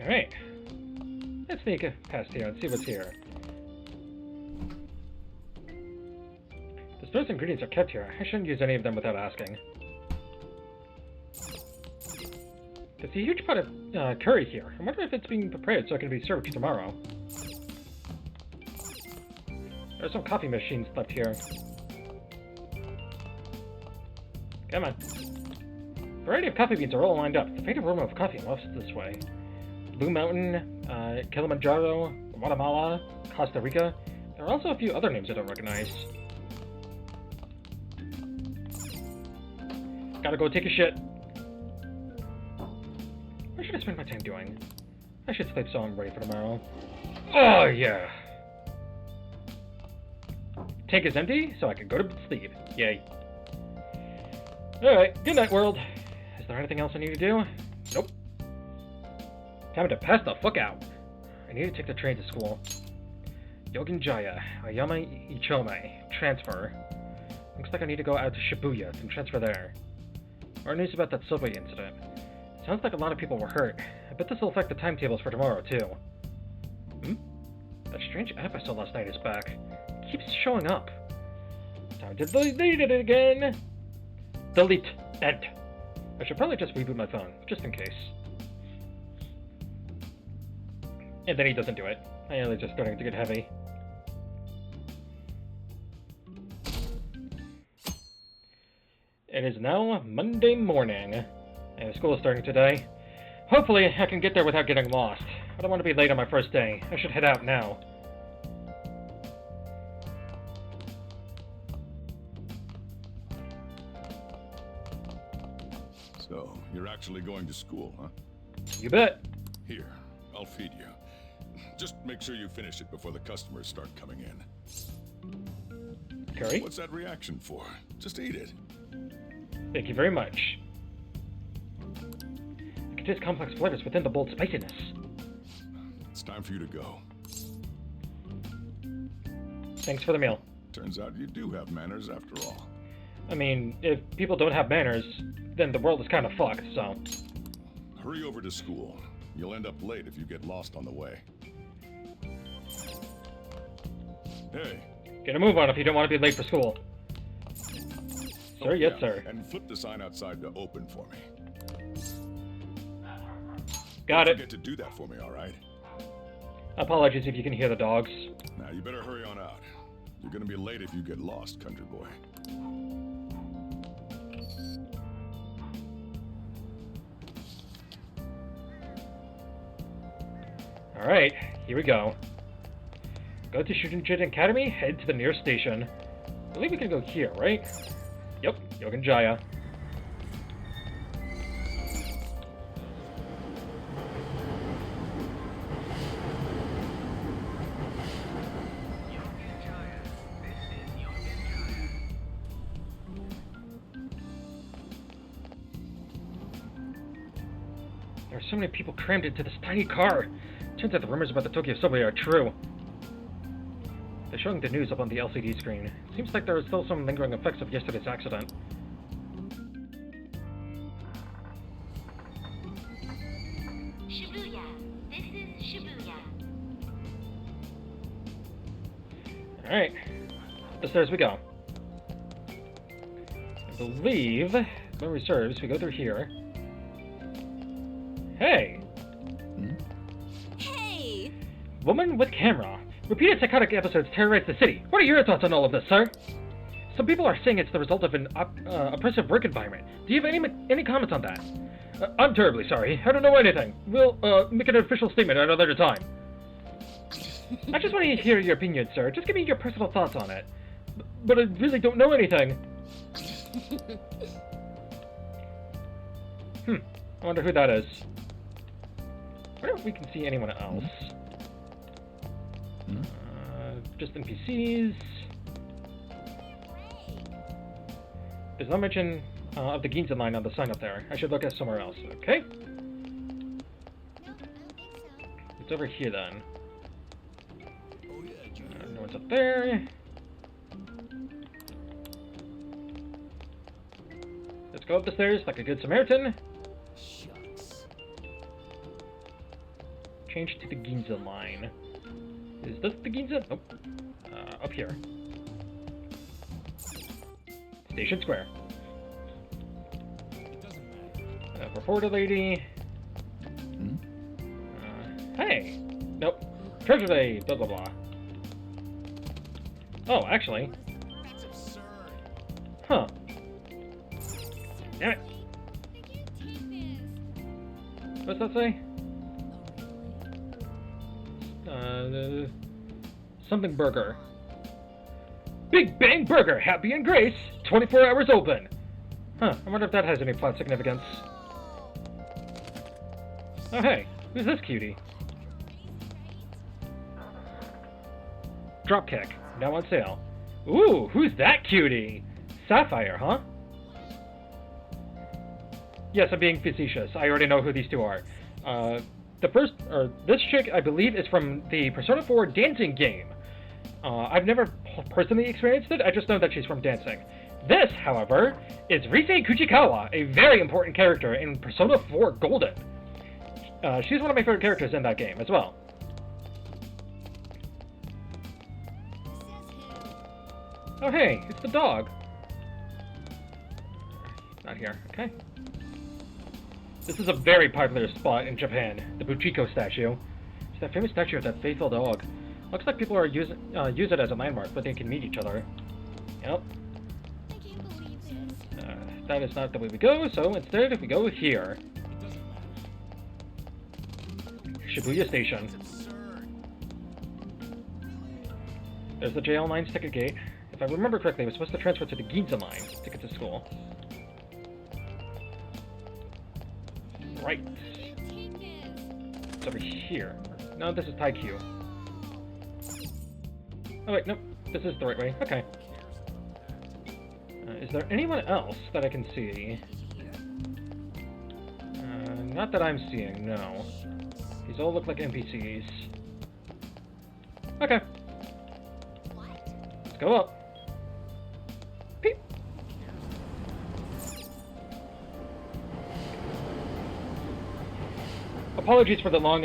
Alright. Let's sneak past here and see what's here. The store's ingredients are kept here. I shouldn't use any of them without asking. There's a huge pot of curry here. I wonder if it's being prepared so it can be served tomorrow. There's some coffee machines left here. Come on. A variety of coffee beans are all lined up. The faint aroma of coffee wafts this way. Blue Mountain, Kilimanjaro, Guatemala, Costa Rica. There are also a few other names I don't recognize. Gotta go take a shit. What should I spend my time doing? I should sleep so I'm ready for tomorrow. Oh, yeah. Tank is empty, so I can go to sleep. Yay. Alright, good night, world. Is there anything else I need to do? Nope. Time to pass the fuck out. I need to take the train to school. Yoginjaya, Ayama Ichome, transfer. Looks like I need to go out to Shibuya, then transfer there. More news about that subway incident. Sounds like a lot of people were hurt. I bet this will affect the timetables for tomorrow, too. That strange app I saw last night is back. It keeps showing up. Time to delete it again! Delete. End. I should probably just reboot my phone, just in case. And then he doesn't do it. My eyelids are starting to get heavy. It is now Monday morning, and school is starting today. Hopefully, I can get there without getting lost. I don't want to be late on my first day. I should head out now. So, you're actually going to school, huh? You bet. Here, I'll feed you. Just make sure you finish it before the customers start coming in. Curry? What's that reaction for? Just eat it. Thank you very much. It contains complex flavors within the bold spiciness. It's time for you to go. Thanks for the meal. Turns out you do have manners after all. I mean, if people don't have manners, then the world is kind of fucked, so... Hurry over to school. You'll end up late if you get lost on the way. Hey. Get a move on if you don't want to be late for school. Sir, yes, sir. And flip the sign outside to open for me. Got it. Don't forget to do that for me, all right? Apologies if you can hear the dogs. Now, you better hurry on out. You're gonna be late if you get lost, country boy. Alright, here we go. Go to Shujinjin Academy, head to the nearest station. I believe we can go here, right? Yep, Yoginjaya. There are so many people crammed into this tiny car. Turns out the rumors about the Tokyo subway are true. They're showing the news up on the LCD screen. Seems like there are still some lingering effects of yesterday's accident. Shibuya. This is Shibuya. Alright. Up the stairs we go. I believe, memory serves, we go through here. Hey! Hey! Woman with camera. Repeated psychotic episodes terrorize the city. What are your thoughts on all of this, sir? Some people are saying it's the result of an oppressive work environment. Do you have any comments on that? I'm terribly sorry. I don't know anything. We'll make an official statement at another time. I just want to hear your opinion, sir. Just give me your personal thoughts on it. But I really don't know anything. I wonder who that is. I wonder if we can see anyone else. Just NPCs. There's no mention of the Ginza line on the sign up there. I should look at somewhere else. Okay. It's over here then. No one's up there. Let's go up the stairs like a good Samaritan. Change to the Ginza line. Is this the Ginza? Nope. Up here. Station Square. Reporter lady. Hey! Nope. Treasure day! Blah blah blah. Oh, actually. That's absurd. Huh. Damn it. What's that say? Something burger. Big Bang Burger, Happy and Grace, 24 hours open. Huh, I wonder if that has any plot significance. Oh hey, who's this cutie? Dropkick, now on sale. Ooh, who's that cutie? Sapphire, huh? Yes, I'm being facetious. I already know who these two are. This chick, I believe, is from the Persona 4 dancing game. I've never personally experienced it, I just know that she's from dancing. This, however, is Rise Kuchikawa, a very important character in Persona 4 Golden. She's one of my favorite characters in that game as well. Oh hey, it's the dog. Not here, okay. This is a very popular spot in Japan, the Buchiko statue. It's that famous statue of that faithful dog. Looks like people are use it as a landmark, but they can meet each other. Yep. That is not the way we go, so instead we go here. Shibuya Station. There's the JL line's ticket gate. If I remember correctly, I was supposed to transfer to the Ginza line to get to school. Right. It's over here. No, this is Taikyu. Oh wait, nope. This is the right way. Okay. Is there anyone else that I can see? Not that I'm seeing, no. These all look like NPCs. Okay. Let's go up. Peep. Apologies for the long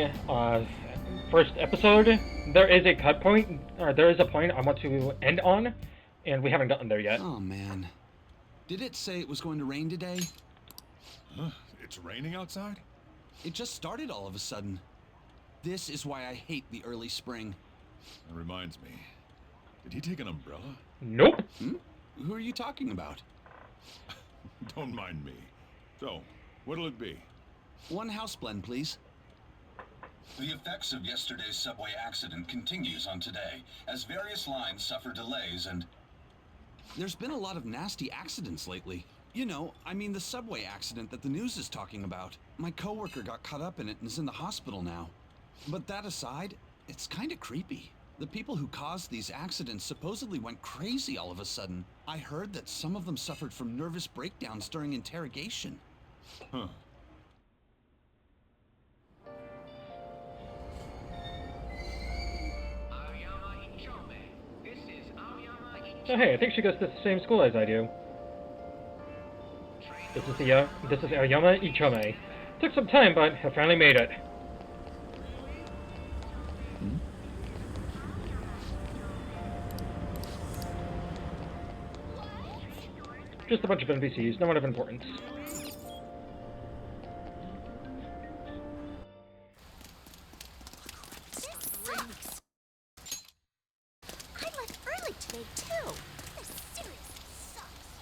first episode. There is a cut point, or there is a point I want to end on, and we haven't gotten there yet. Oh man. Did it say it was going to rain today? Huh? It's raining outside? It just started all of a sudden. This is why I hate the early spring. That reminds me. Did he take an umbrella? Nope. Who are you talking about? Don't mind me. So, what'll it be? One house blend, please. The effects of yesterday's subway accident continues on today, as various lines suffer delays and... There's been a lot of nasty accidents lately. You know, I mean the subway accident that the news is talking about. My coworker got caught up in it and is in the hospital now. But that aside, it's kinda creepy. The people who caused these accidents supposedly went crazy all of a sudden. I heard that some of them suffered from nervous breakdowns during interrogation. Huh. Oh hey, I think she goes to the same school as I do. This is Aoyama Ichome. Took some time, but I finally made it. Just a bunch of NPCs, no one of importance. I left early today, too. This seriously sucks.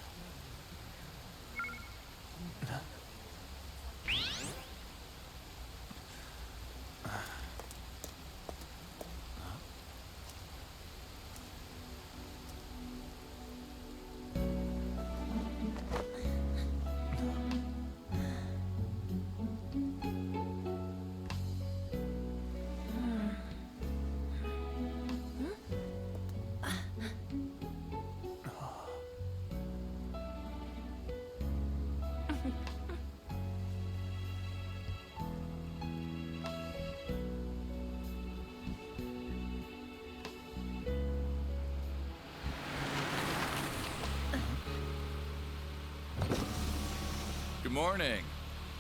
Good morning.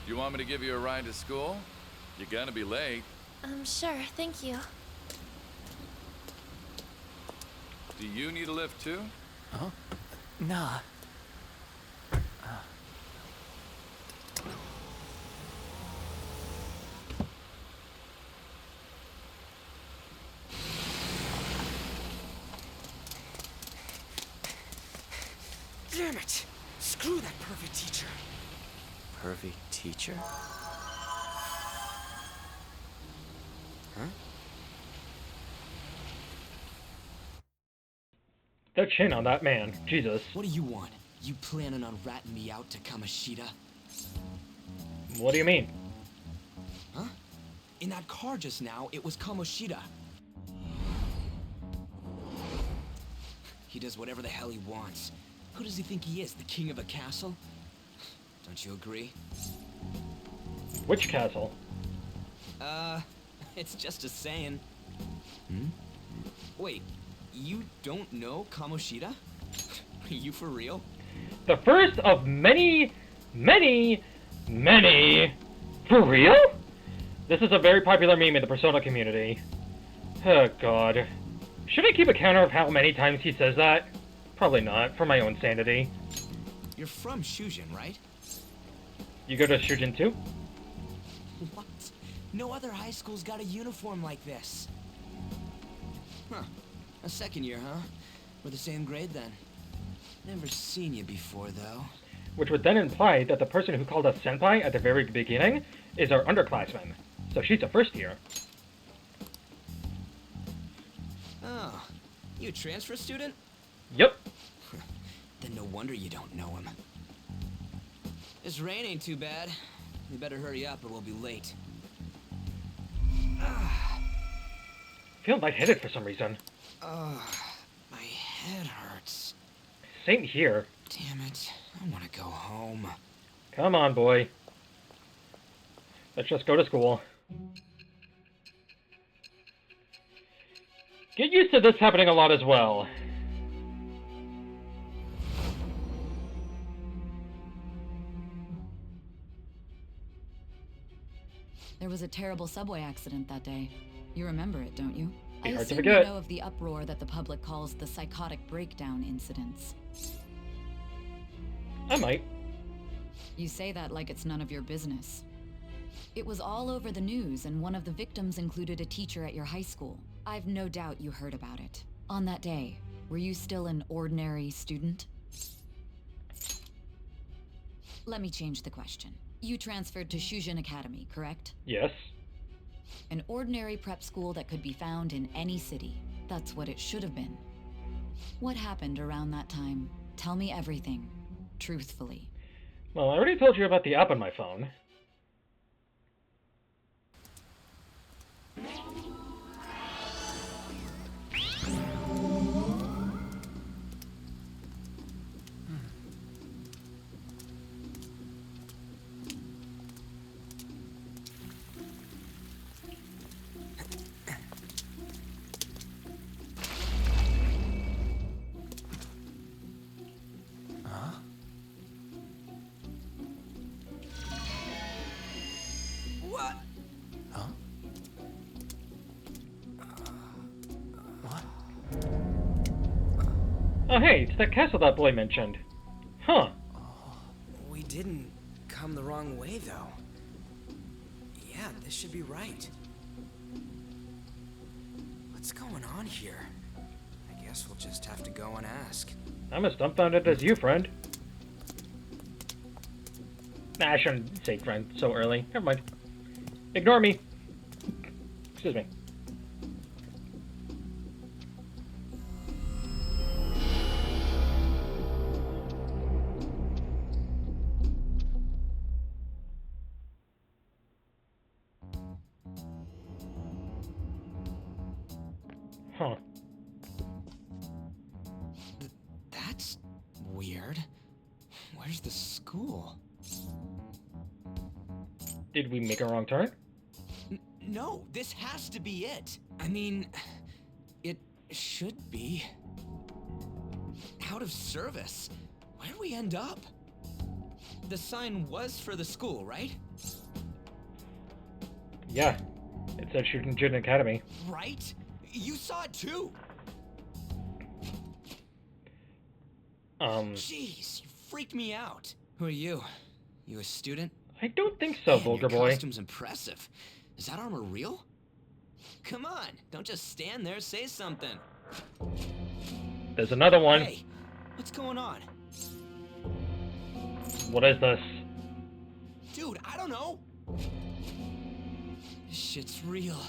Do you want me to give you a ride to school? You're gonna be late. Sure, thank you. Do you need a lift too? Huh? Nah. Damn it! Screw that perfect teacher. Perfect teacher? Huh? The chin on that man. Jesus. What do you want? You planning on ratting me out to Kamoshida? What do you mean? Huh? In that car just now, it was Kamoshida. He does whatever the hell he wants. Who does he think he is, the king of a castle? Don't you agree? Which castle? It's just a saying. Hmm? Wait, you don't know Kamoshida? Are you for real? The first of many, many, many... For real? This is a very popular meme in the Persona community. Oh god. Should I keep a counter of how many times he says that? Probably not, for my own sanity. You're from Shujin, right? You go to Shujin too? What? No other high school's got a uniform like this. Huh. A second year, huh? We're the same grade then. Never seen you before, though. Which would then imply that the person who called us senpai at the very beginning is our underclassman. So she's a first year. Oh, you a transfer student? Yep. Then no wonder you don't know him. This rain ain't too bad. We better hurry up or we'll be late. I feel lightheaded for some reason. My head hurts. Same here. Damn it. I want to go home. Come on, boy. Let's just go to school. Get used to this happening a lot as well. There was a terrible subway accident that day. You remember it, don't you? Be I hard to assume you forget. know of the uproar that the public calls the psychotic breakdown incidents. I might. You say that like it's none of your business. It was all over the news, and one of the victims included a teacher at your high school. I've no doubt you heard about it. On that day, were you still an ordinary student? Let me change the question. You transferred to Shujin Academy, correct? Yes. An ordinary prep school that could be found in any city. That's what it should have been. What happened around that time? Tell me everything. Truthfully. Well, I already told you about the app on my phone. What? Huh? What? Oh hey, it's that castle that boy mentioned. Huh. We didn't come the wrong way, though. Yeah, this should be right. What's going on here? I guess we'll just have to go and ask. I'm as dumbfounded as you, friend. Nah, I shouldn't say friend so early. Never mind. Ignore me. Excuse me. Huh. That's weird. Where's the school? Did we make a wrong turn? No, this has to be it. I mean, it should be. Out of service. Where'd we end up? the sign was for the school, right? Yeah. It said Shujin Academy. Right? You saw it too. Jeez, you freaked me out. Who are you? You a student? I don't think so, Man, Vulgar your Boy. costume's impressive. Is that armor real? Come on, don't just stand there, say something. There's another one. Hey, what's going on? What is this? Dude, I don't know. This shit's real.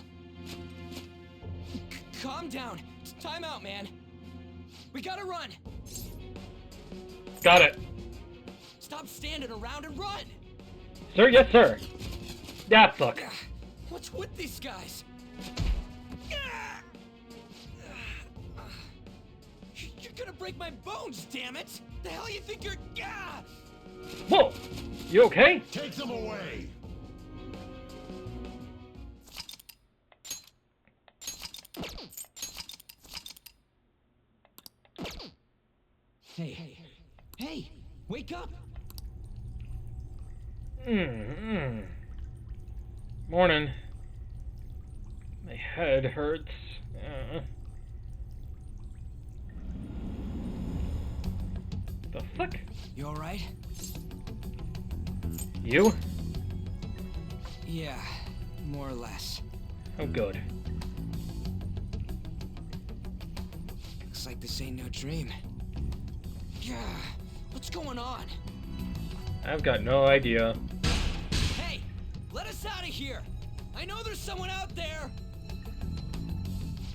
Calm down. It's time out, man. We gotta run. Got it. Stop standing around and run. Sir, yes, sir. Yeah, look. What's with these guys? You're gonna break my bones, damn it! The hell you think you're... Whoa! You okay? Take them away! Hey, wake up! Morning. My head hurts. The fuck? You alright? You? Yeah, more or less. Oh, good. Looks like this ain't no dream. Yeah, what's going on? I've got no idea. Hey, let us out of here! I know there's someone out there!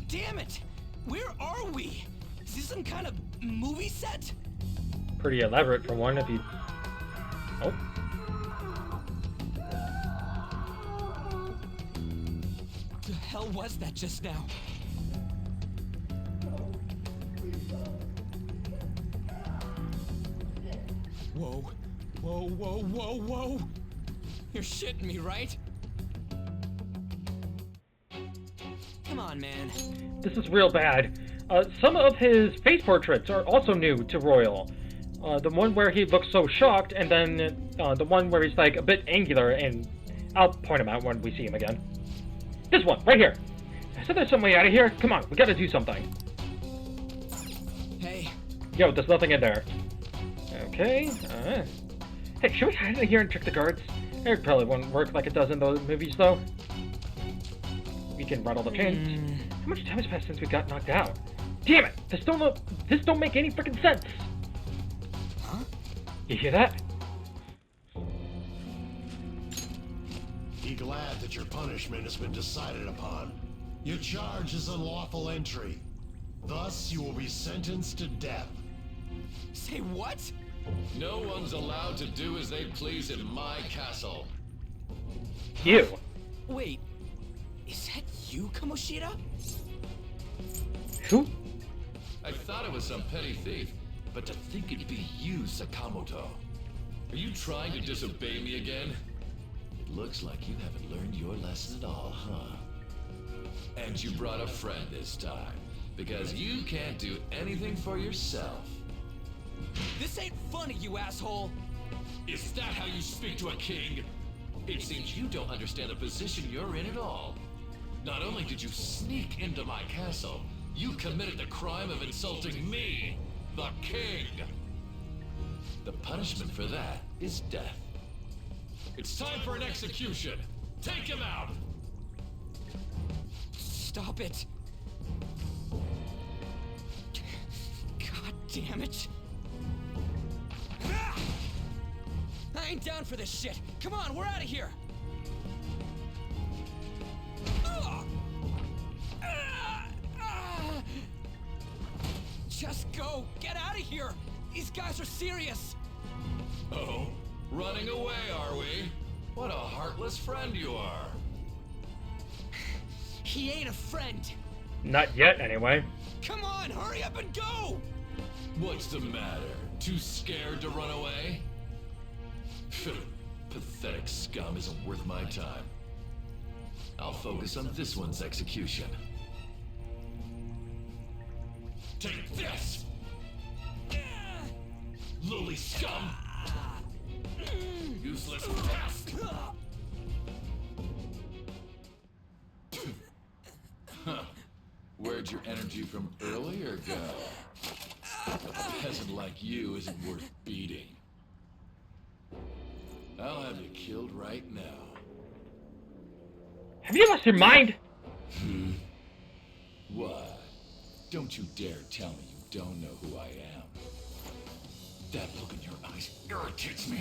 Damn it! Where are we? Is this some kind of movie set? Pretty elaborate for one, if you... Oh. The hell was that just now? Whoa. Whoa, whoa, whoa, whoa! You're shitting me, right? Come on, man. This is real bad. Some of his face portraits are also new to Royal. The one where he looks so shocked, and then the one where he's like a bit angular, and I'll point him out when we see him again. This one, right here. I said there's some way out of here. Come on, we gotta do something. Hey. Yo, there's nothing in there. Okay, Hey, should we hide in here and trick the guards? It probably won't work like it does in those movies, though. We can rattle the chains. How much time has passed since we got knocked out? Damn it! This don't make any freaking sense! Huh? You hear that? Be glad that your punishment has been decided upon. Your charge is unlawful entry. Thus, you will be sentenced to death. Say what? No one's allowed to do as they please in my castle. You. Wait, is that you, Kamoshida? Who? I thought it was some petty thief, but to think it'd be you, Sakamoto. Are you trying to disobey me again? It looks like you haven't learned your lesson at all, huh? And you brought a friend this time, because you can't do anything for yourself. This ain't funny, you asshole! Is that how you speak to a king? It seems you don't understand the position you're in at all. Not only did you sneak into my castle, you committed the crime of insulting me, the king. The punishment for that is death. It's time for an execution. Take him out! Stop it! God damn it! I ain't down for this shit! Come on, we're out of here! Just go! Get out of here! These guys are serious! Oh? Running away, are we? What a heartless friend you are. He ain't a friend! Not yet, anyway. Come on, hurry up and go! What's the matter? Too scared to run away? Pathetic scum isn't worth my time. I'll focus on this one's execution. Take this! Lowly scum! useless pest! Huh. Where'd your energy from earlier go? A peasant like you isn't worth beating. I'll have you killed right now. Have you lost your mind? What? Don't you dare tell me you don't know who I am. That look in your eyes irritates me.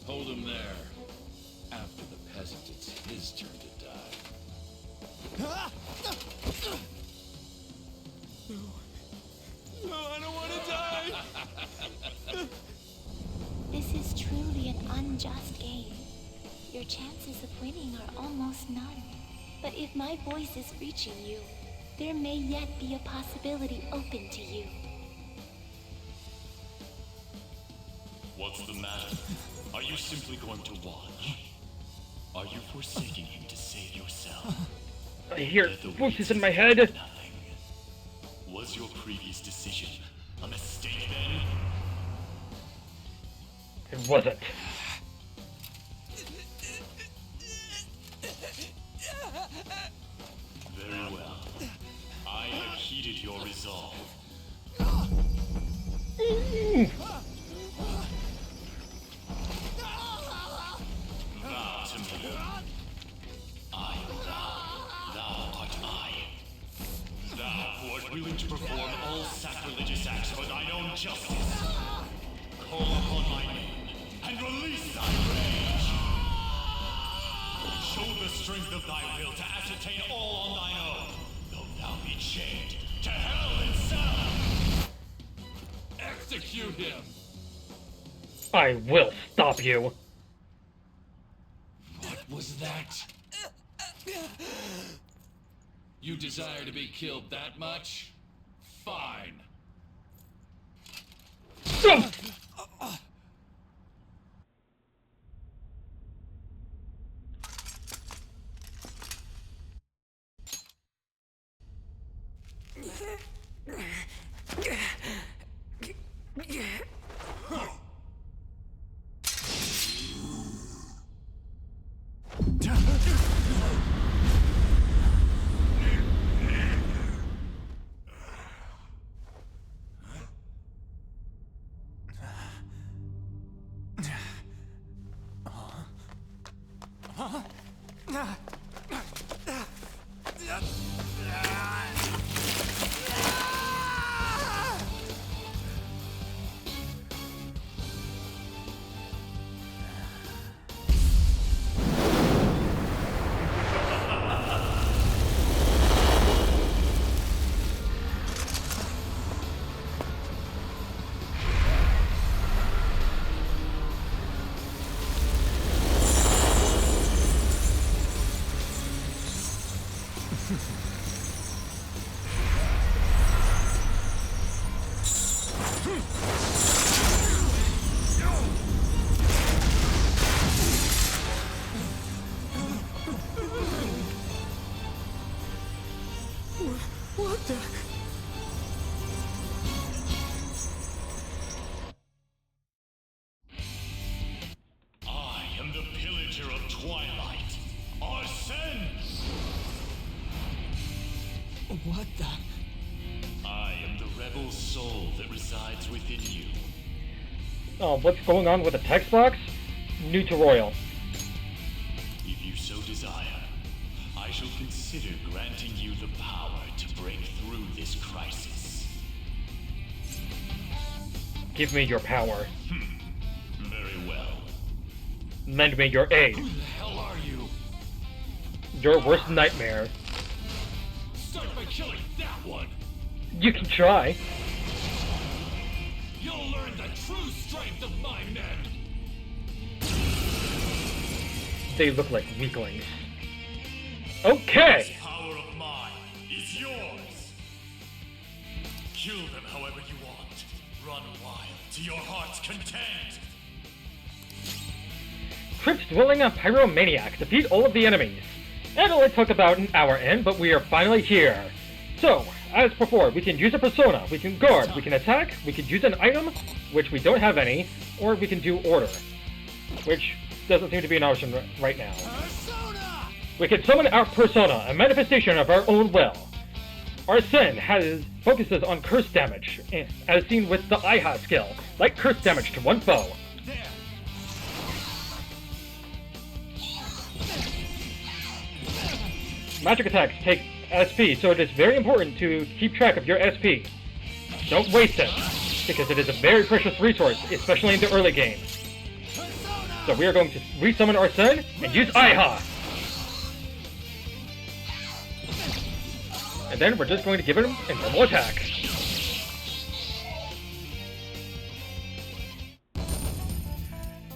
Hold him there. After the peasant, it's his turn to die. No, I don't want to die! This is truly an unjust game. Your chances of winning are almost none. But if my voice is reaching you, there may yet be a possibility open to you. What's the matter? Are you simply going to watch? Are you forsaking him to save yourself? I hear voices in my head. Was your previous decision a mistake then? It wasn't. Very well. I have heeded your resolve. Vow to me. I am thou. Thou art I. Thou who art willing to perform all sacrilegious acts for thine own justice. Call upon my name and release thy rage. Show the strength of thy will to ascertain all on thine own, though thou be chained to hell itself. Execute him! I will stop you. What was that? You desire to be killed that much? Fine. What the? I am the pillager of Twilight, Arsene! What the? I am the rebel soul that resides within you. Oh, what's going on with the text box? New to Royal. If you so desire, I shall consider granting you the power to break through this crisis. Give me your power. Very well. Lend me your aid. Who the hell are you? Your worst nightmare. Start by killing that one! You can try. You'll learn the true strength of my men! They look like weaklings. Okay! This power of mine is yours! Kill them however you want. Run wild to your heart's content! Crypt dwelling on Pyromaniac. Defeat all of the enemies. And only took about an hour in, but we are finally here. So, as before, we can use a persona, we can guard, we can attack, we can use an item, which we don't have any, or we can do order, which doesn't seem to be an option right now. We can summon our persona, a manifestation of our own will. Arsene focuses on curse damage, as seen with the IHA skill, like curse damage to one foe. Magic attacks take SP, so it is very important to keep track of your SP. Don't waste it, because it is a very precious resource, especially in the early game. So we are going to resummon Arsene and use IHA. And then we're just going to give him a normal attack.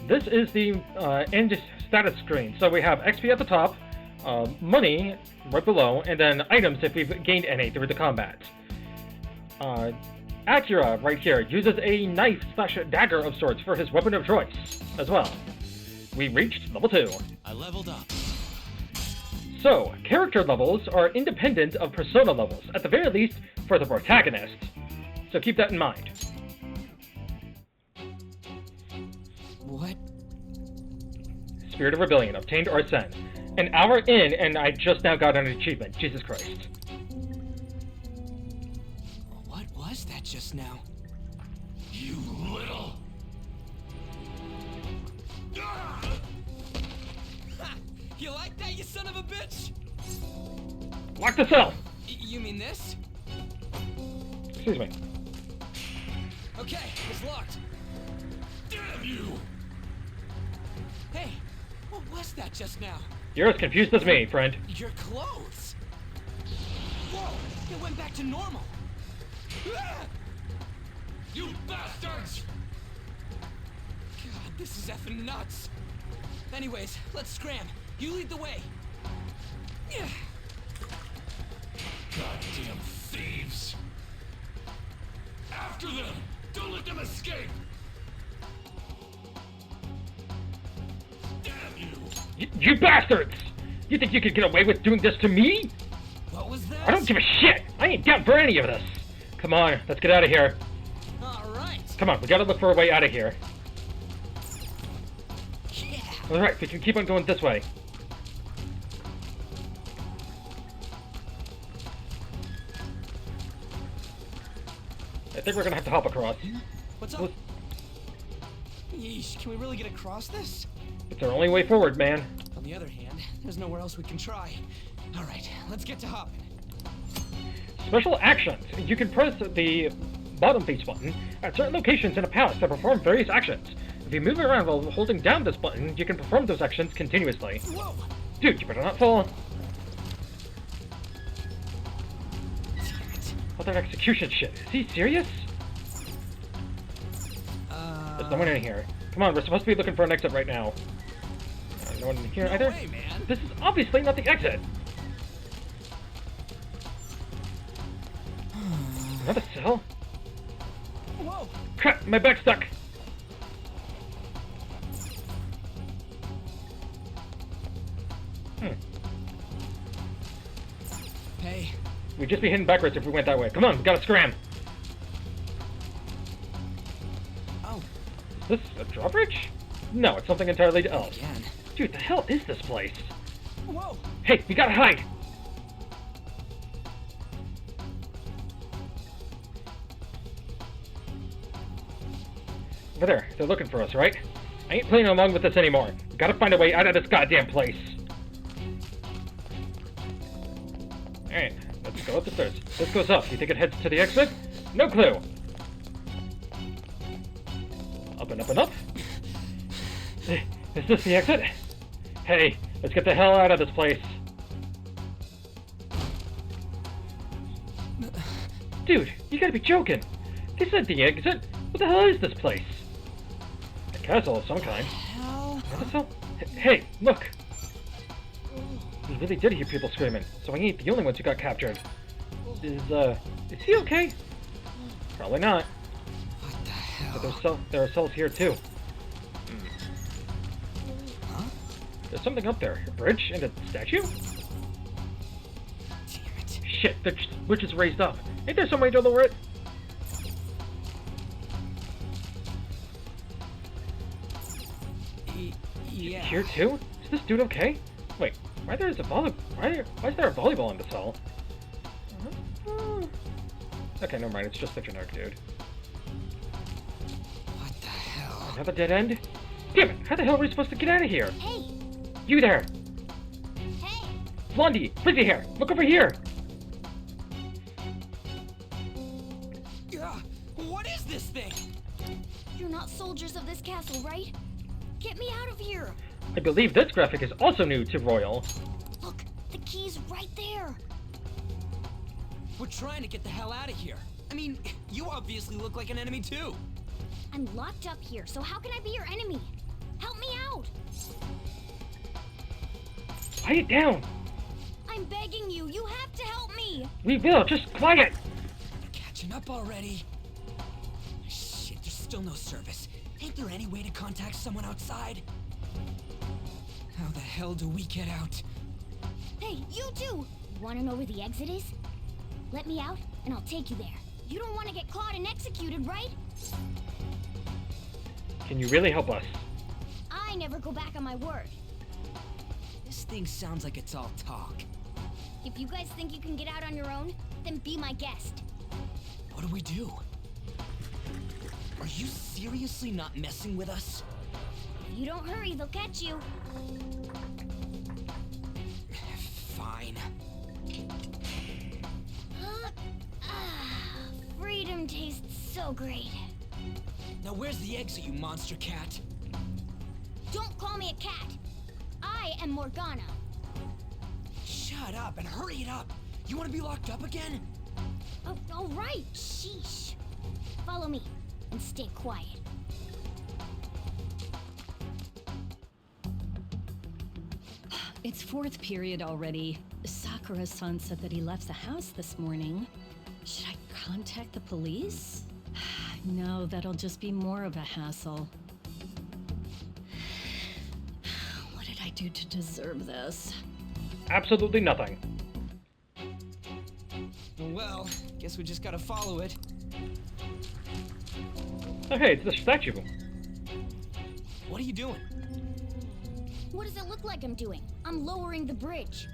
This is the end status screen. So we have XP at the top, money right below, and then items if we've gained any through the combat. Akira, right here, uses a knife/dagger of sorts for his weapon of choice, as well. We reached level 2. I leveled up. So, character levels are independent of persona levels, at the very least for the protagonist. So keep that in mind. What? Spirit of Rebellion, obtained Arsene. An hour in, and I just now got an achievement. Jesus Christ. What was that just now? You little... You like that, you son of a bitch? Lock the cell! You mean this? Excuse me. Okay, it's locked. Damn you! Hey, what was that just now? You're as confused as me, friend. Your clothes! Whoa, it went back to normal. You bastards! God, this is effing nuts. Anyways, let's scram. You lead the way. Goddamn thieves! After them! Don't let them escape! Damn you! You bastards! You think you could get away with doing this to me? What was that? I don't give a shit! I ain't down for any of this! Come on, let's get out of here. Alright. Come on, we gotta look for a way out of here. Yeah. Alright, we can keep on going this way. I think we're gonna have to hop across. What's up? Yeesh, can we really get across this? It's our only way forward, man. On the other hand, there's nowhere else we can try. Alright, let's get to hopping. Special actions. You can press the bottom face button at certain locations in a palace to perform various actions. If you move around while holding down this button, you can perform those actions continuously. Whoa! Dude, you better not fall. What that execution shit? Is he serious? There's no one in here. Come on, we're supposed to be looking for an exit right now. No one in here either? Way, man. This is obviously not the exit. Another cell? Whoa! Crap, my back's stuck. Hey. We'd just be heading backwards if we went that way. Come on, we gotta scram. Oh. Is this a drawbridge? No, it's something entirely else. Again. Dude, the hell is this place? Whoa! Hey, we gotta hide! Over there, they're looking for us, right? I ain't playing along with this anymore. We gotta find a way out of this goddamn place. Alright, let's go up the stairs. This goes up. You think it heads to the exit? No clue! Up and up and up. Is this the exit? Hey, let's get the hell out of this place. Dude, you gotta be joking. This isn't the exit. What the hell is this place? A castle of some kind. Castle? Hey, look! We really did hear people screaming, so we ain't the only ones who got captured. Is he okay? Probably not. What the hell? But there are cells here too. Huh? There's something up there. A bridge and a statue? Damn it. Shit, the bridge is raised up. Ain't there some way to lower it? Yeah. Here too? Is this dude okay? Wait, why is there a volleyball in the cell? Okay, never mind. It's just the generic dude. What the hell? Another dead end? Damn it! How the hell are we supposed to get out of here? Hey! You there! Hey! Blondie! Frizzy hair! Look over here! What is this thing? You're not soldiers of this castle, right? Get me out of here! I believe this graphic is also new to Royal. Look, the key's right there! We're trying to get the hell out of here. I mean, you obviously look like an enemy too. I'm locked up here, so how can I be your enemy? Help me out! Quiet it down! I'm begging you, you have to help me! We will, just quiet! Catching up already. Shit, there's still no service. Ain't there any way to contact someone outside? How the hell do we get out? Hey, you too! You wanna know where the exit is? Let me out, and I'll take you there. You don't want to get caught and executed, right? Can you really help us? I never go back on my word. This thing sounds like it's all talk. If you guys think you can get out on your own, then be my guest. What do we do? Are you seriously not messing with us? If you don't hurry, they'll catch you. Fine. Freedom tastes so great. Now where's the exit, you monster cat? Don't call me a cat. I am Morgana. Shut up and hurry it up. You want to be locked up again? Oh, all right. Sheesh. Follow me and stay quiet. It's fourth period already. Sakura-san said that he left the house this morning. Should I contact the police? No, that'll just be more of a hassle. What did I do to deserve this? Absolutely nothing. Well, guess we just gotta follow it. Oh hey, it's the statue. What are you doing? What does it look like I'm doing? I'm lowering the bridge.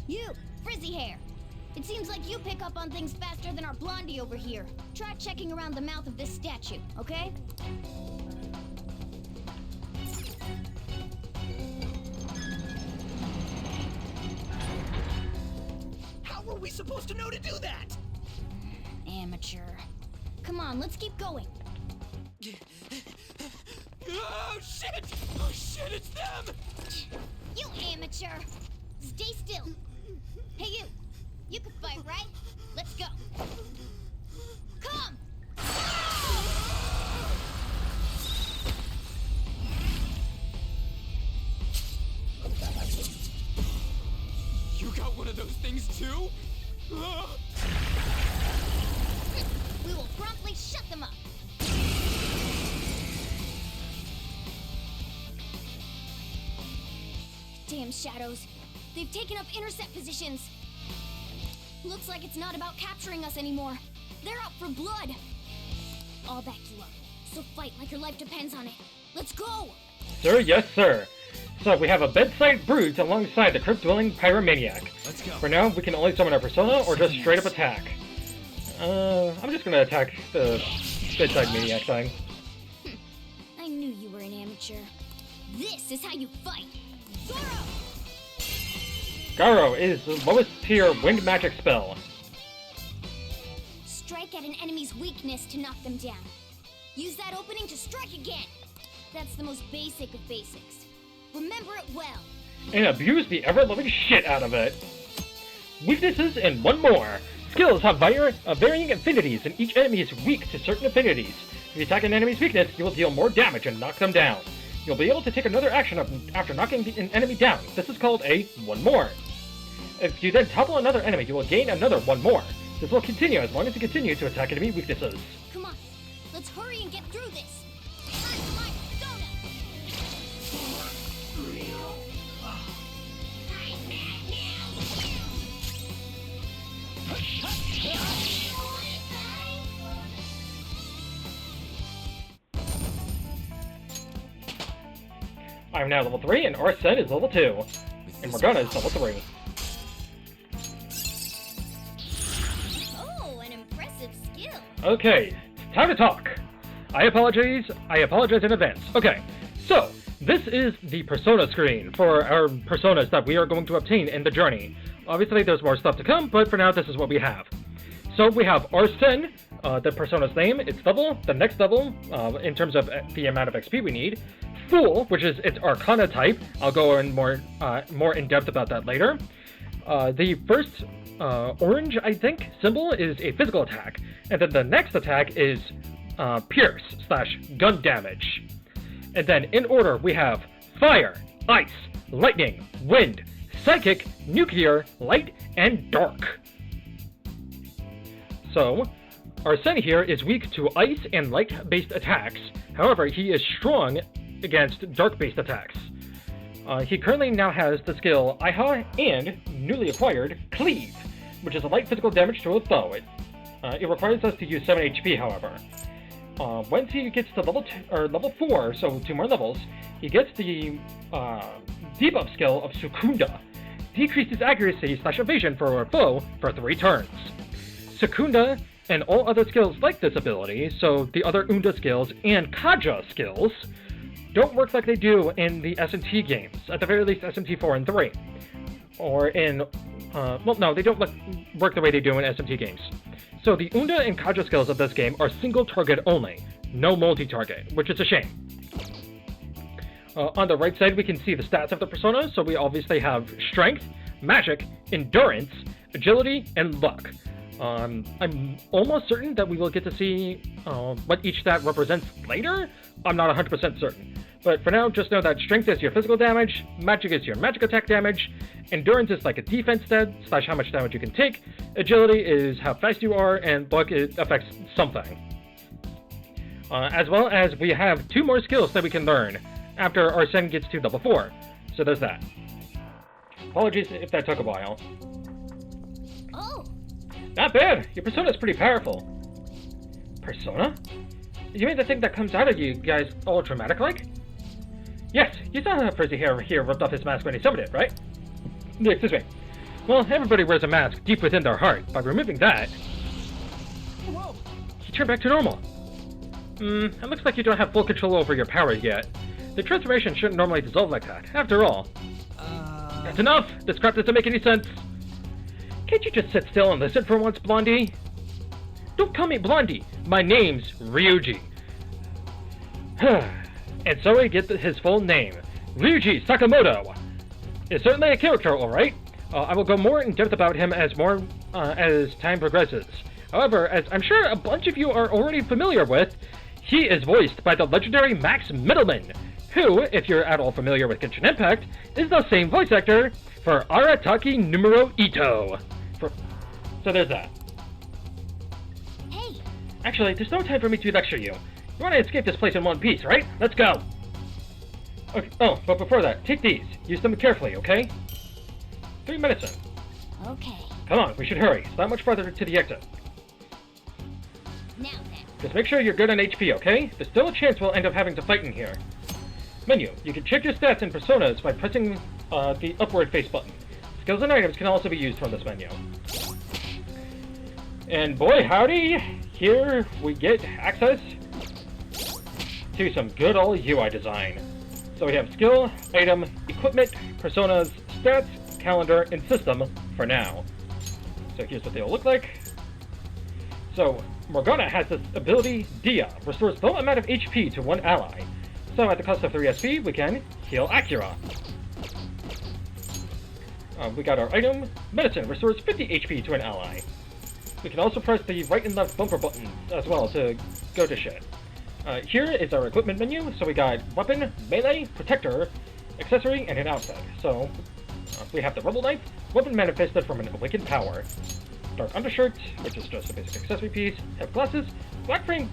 You, frizzy hair. It seems like you pick up on things faster than our blondie over here. Try checking around the mouth of this statue, okay? How were we supposed to know to do that? Amateur. Come on, let's keep going. Oh shit! Oh shit, it's them! You amateur! Stay still. Hey you! You can fight, right? Let's go. Come! You got one of those things too? We will promptly shut them up. Damn shadows. They've taken up intercept positions. Looks like it's not about capturing us anymore. They're out for blood. I'll back you up. So fight like your life depends on it. Let's go! Sir, yes sir. So we have a bedside brute alongside the crypt-dwelling pyromaniac. Let's go. For now, we can only summon our persona or just straight up attack. I'm just gonna attack the bedside maniac thing. I knew you were an amateur. This is how you fight. Zoro! Garo is the lowest tier wind magic spell. Strike at an enemy's weakness to knock them down. Use that opening to strike again. That's the most basic of basics. Remember it well. And abuse the ever-loving shit out of it. Weaknesses and one more. Skills have varying affinities, and each enemy is weak to certain affinities. If you attack an enemy's weakness, you will deal more damage and knock them down. You'll be able to take another action after knocking an enemy down. This is called a one more. If you then topple another enemy, you will gain another one more. This will continue as long as you continue to attack enemy weaknesses. Come on, let's hurry and get through this. I'm now level 3, and Arsene is level 2. And Morgana is level 3. Oh, an impressive skill. Okay, it's time to talk. I apologize in advance. Okay, so, this is the persona screen for our personas that we are going to obtain in the journey. Obviously, there's more stuff to come, but for now, this is what we have. So, we have Arsene, the persona's name, its level, the next level, in terms of the amount of XP we need. Fool, which is its Arcana type. I'll go in more in depth about that later. The first orange, I think, symbol is a physical attack, and then the next attack is pierce/gun damage. And then in order we have fire, ice, lightning, wind, psychic, nuclear, light, and dark. So, Arsene here is weak to ice and light-based attacks. However, he is strong against dark-based attacks. He currently now has the skill Iha and newly acquired Cleave, which is a light physical damage to a foe. It requires us to use 7 HP, however. Once he gets to level 4, so 2 more levels, he gets the debuff skill of Secunda. Decreases accuracy/evasion for a foe for 3 turns. Secunda and all other skills like this ability, so the other Unda skills and Kaja skills, don't work like they do in the S&T games, at the very least S&T 4 and 3. Or in, well, no, they don't work the way they do in S&T games. So the Unda and Kaja skills of this game are single target only, no multi-target, which is a shame. On the right side we can see the stats of the persona, so we obviously have Strength, Magic, Endurance, Agility, and Luck. I'm almost certain that we will get to see what each stat represents later. I'm not 100% certain. But for now, just know that Strength is your physical damage, Magic is your magic attack damage, Endurance is like a defense stat, / how much damage you can take, Agility is how fast you are, and Luck affects something. As well as we have 2 more skills that we can learn after Arsene gets to level 4. So there's that. Apologies if that took a while. Oh! Not bad! Your persona's pretty powerful. Persona? You mean the thing that comes out of you guys all dramatic-like? Yes, you saw how Frizzy here ripped off his mask when he summoned it, right? Excuse me. Well, everybody wears a mask deep within their heart. By removing that, Whoa! he turned back to normal. It looks like you don't have full control over your powers yet. The transformation shouldn't normally dissolve like that, after all. That's enough! This crap doesn't make any sense! Can't you just sit still and listen for once, Blondie? Don't call me Blondie! My name's Ryuji. And so I get his full name. Ryuji Sakamoto! Is certainly a character, alright. I will go more in depth about him as time progresses. However, as I'm sure a bunch of you are already familiar with, he is voiced by the legendary Max Middleman, who, if you're at all familiar with Genshin Impact, is the same voice actor for Arataki Numero Ito. So there's that. Hey! Actually, there's no time for me to lecture you. You want to escape this place in one piece, right? Let's go! Okay. Oh, but before that, take these. Use them carefully, okay? 3 minutes in. Okay. Come on, we should hurry. It's not much farther to the exit. Now then. Just make sure you're good on HP, okay? There's still a chance we'll end up having to fight in here. Menu. You can check your stats and personas by pressing the upward face button. Skills and items can also be used from this menu. And boy howdy, here we get access to some good old UI design. So we have skill, item, equipment, personas, stats, calendar, and system for now. So here's what they all look like. So Morgana has this ability, Dia, restores full amount of HP to one ally. So at the cost of 3 SP, we can heal Akira. We got our item, Medicine, restores 50 HP to an ally. We can also press the right and left bumper buttons as well to go to shit. Here is our equipment menu, so we got weapon, melee, protector, accessory, and an outfit. So we have the rebel knife, weapon manifested from an awakened power. Dark undershirt, which is just a basic accessory piece, have glasses, black framed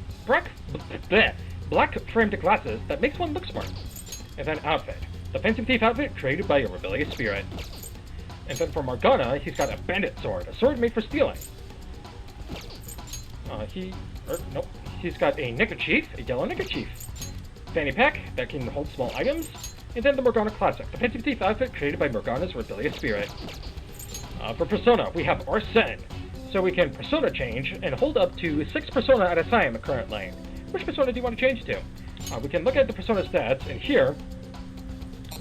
glasses that makes one look smart. And then outfit, the Phantom Thief outfit created by a rebellious spirit. And then for Morgana, he's got a bandit sword, a sword made for stealing. He's got a neckerchief, a yellow neckerchief. Fanny pack that can hold small items. And then the Morgana Classic, the Phantom Thief outfit created by Morgana's rebellious spirit. For Persona, we have Arsene, so we can Persona change and hold up to 6 Persona at a time currently. Which Persona do you want to change to? We can look at the Persona stats, and here,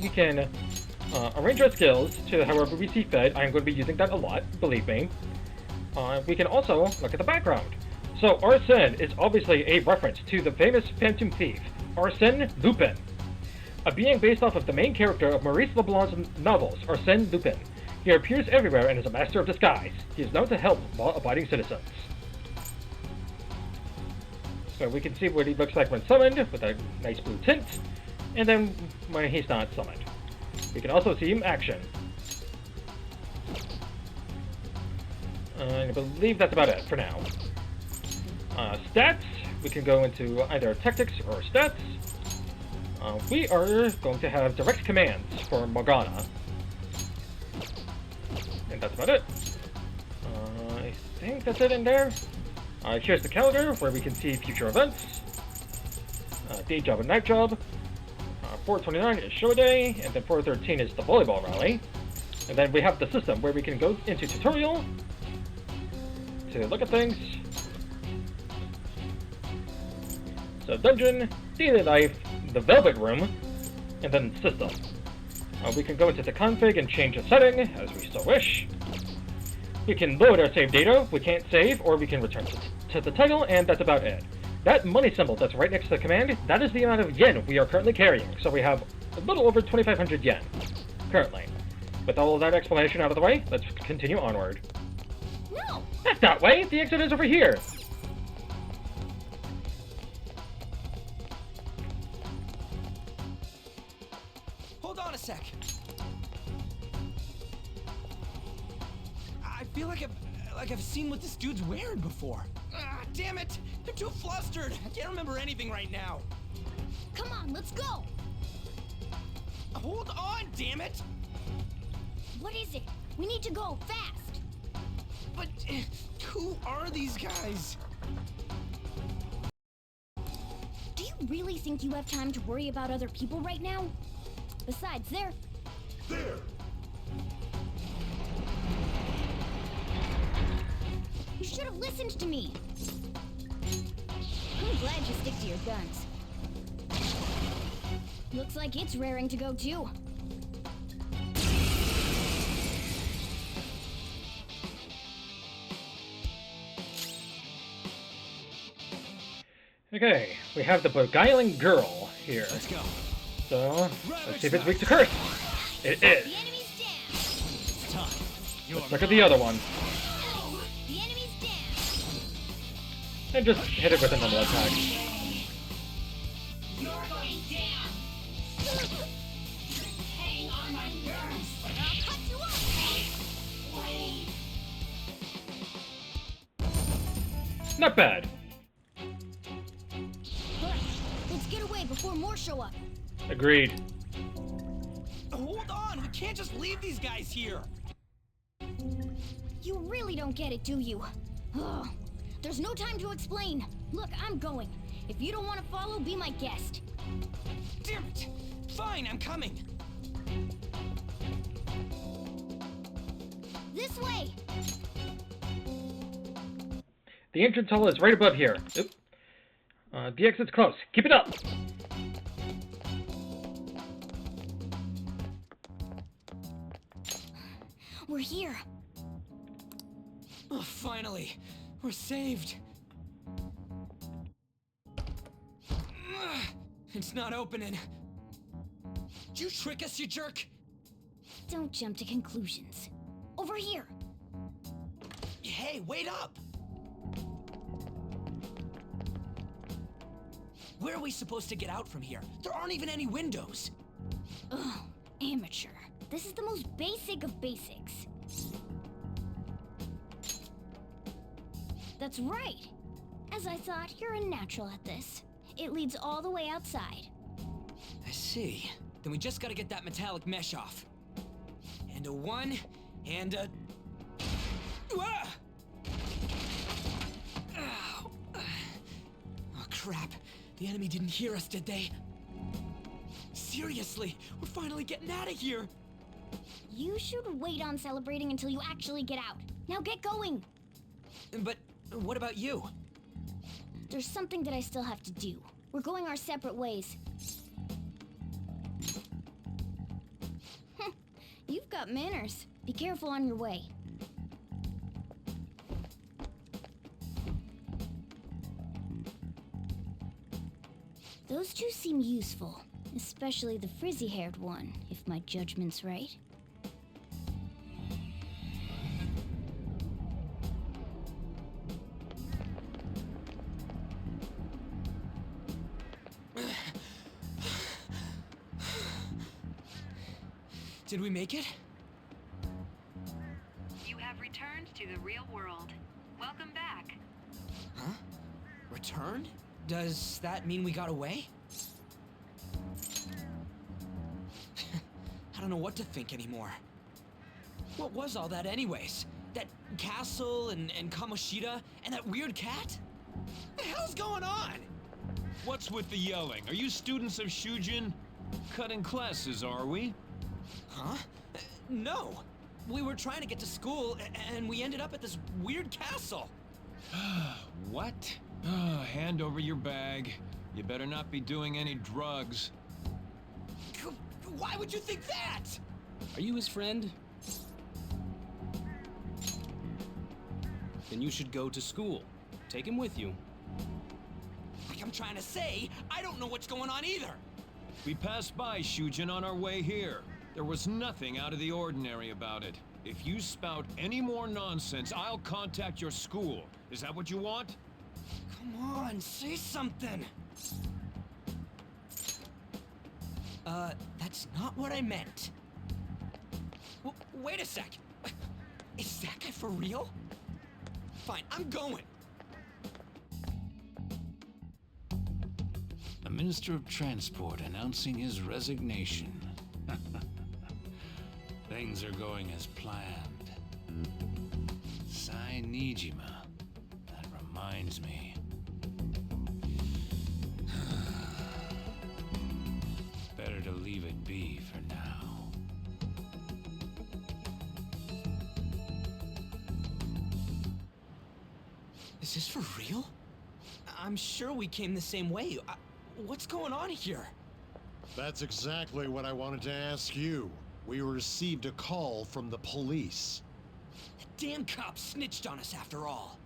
we can arrange our skills to however we see fit. I'm going to be using that a lot, believe me. We can also look at the background. So Arsene is obviously a reference to the famous Phantom Thief, Arsène Lupin, a being based off of the main character of Maurice Leblanc's novels, Arsène Lupin. He appears everywhere and is a master of disguise. He is known to help law-abiding citizens. So we can see what he looks like when summoned, with a nice blue tint, and then when he's not summoned. We can also see him action. I believe that's about it for now. Stats, we can go into either tactics or stats. We are going to have direct commands for Morgana. And that's about it. I think that's it in there. Here's the calendar, where we can see future events. Day job and night job. 4:29 is show day, and then 4:13 is the volleyball rally. And then we have the system, where we can go into tutorial to look at things. So dungeon, daily life, the velvet room, and then system. We can go into the config and change a setting, as we so wish. We can load our save data, we can't save, or we can return to the title, and that's about it. That money symbol that's right next to the command, that is the amount of yen we are currently carrying, so we have a little over 2,500 yen, currently. With all of that explanation out of the way, let's continue onward. No! Not that way! The exit is over here! Hold on a sec. I feel like I've seen what this dude's wearing before. Ah, damn it! I'm too flustered. I can't remember anything right now. Come on, let's go! Hold on, damn it! What is it? We need to go, fast! But who are these guys? Do you really think you have time to worry about other people right now? Besides, they're... There! You should have listened to me! I'm glad you stick to your guns. Looks like it's raring to go too. Okay, we have the beguiling girl here. Let's go. So, let's see if it's weak to curse. It is. It's time. Let's look at the other one. The enemy's down. And just hit it with a normal attack. You're going down. Hang on my nerves. I'll cut you off. Not bad. Let's get away before more show up. Agreed. Hold on, we can't just leave these guys here. You really don't get it, do you? Ugh. There's no time to explain. Look, I'm going. If you don't want to follow, be my guest. Damn it! Fine, I'm coming. This way. The entrance hall is right above here. Oop. The exit's close. Keep it up! We're here. Oh, finally, we're saved. It's not opening. Did you trick us, you jerk? Don't jump to conclusions. Over here. Hey, wait up! Where are we supposed to get out from here? There aren't even any windows. Ugh, amateur. This is the most basic of basics. That's right. As I thought, you're a natural at this. It leads all the way outside. I see. Then we just gotta get that metallic mesh off. And a one, and a... Ah! Ow. Oh, crap. The enemy didn't hear us, did they? Seriously, we're finally getting out of here. You should wait on celebrating until you actually get out. Now get going! But what about you? There's something that I still have to do. We're going our separate ways. You've got manners. Be careful on your way. Those two seem useful, especially the frizzy-haired one, if my judgment's right. Did we make it? You have returned to the real world. Welcome back. Huh? Return? Does that mean we got away? I don't know what to think anymore. What was all that anyways? That castle and Kamoshida and that weird cat? What the hell's going on? What's with the yelling? Are you students of Shujin? Cutting classes, are we? Huh? No. We were trying to get to school and we ended up at this weird castle. What? Hand over your bag. You better not be doing any drugs. Why would you think that? Are you his friend? Then you should go to school. Take him with you. Like I'm trying to say, I don't know what's going on either. We passed by Shujin on our way here. There was nothing out of the ordinary about it. If you spout any more nonsense, I'll contact your school. Is that what you want? Come on, say something. That's not what I meant. Wait a sec. Is that guy for real? Fine, I'm going. The Minister of Transport announcing his resignation. Things are going as planned. Sai Nijima. That reminds me. Better to leave it be for now. Is this for real? I'm sure we came the same way. What's going on here? That's exactly what I wanted to ask you. We received a call from the police. The damn cops snitched on us after all.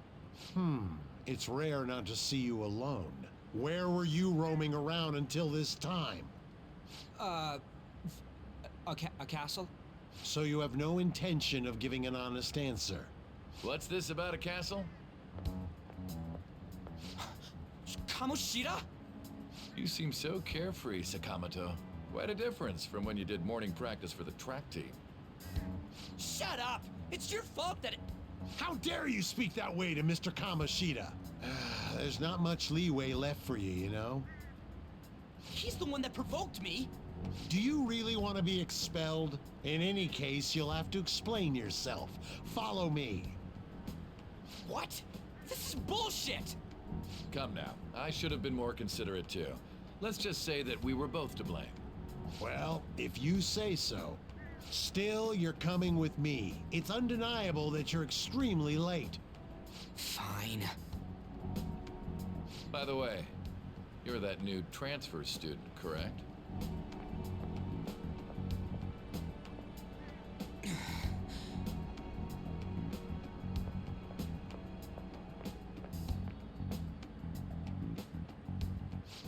It's rare not to see you alone. Where were you roaming around until this time? A castle? So you have no intention of giving an honest answer? What's this about a castle? Kamoshida? You seem so carefree, Sakamoto. Quite a difference from when you did morning practice for the track team. Shut up! It's your fault that it... How dare you speak that way to Mr. Kamoshida? There's not much leeway left for you, you know? He's the one that provoked me! Do you really want to be expelled? In any case, you'll have to explain yourself. Follow me. What? This is bullshit! Come now, I should have been more considerate too. Let's just say that we were both to blame. Well, if you say so. Still, you're coming with me. It's undeniable that you're extremely late. Fine. By the way, you're that new transfer student, correct?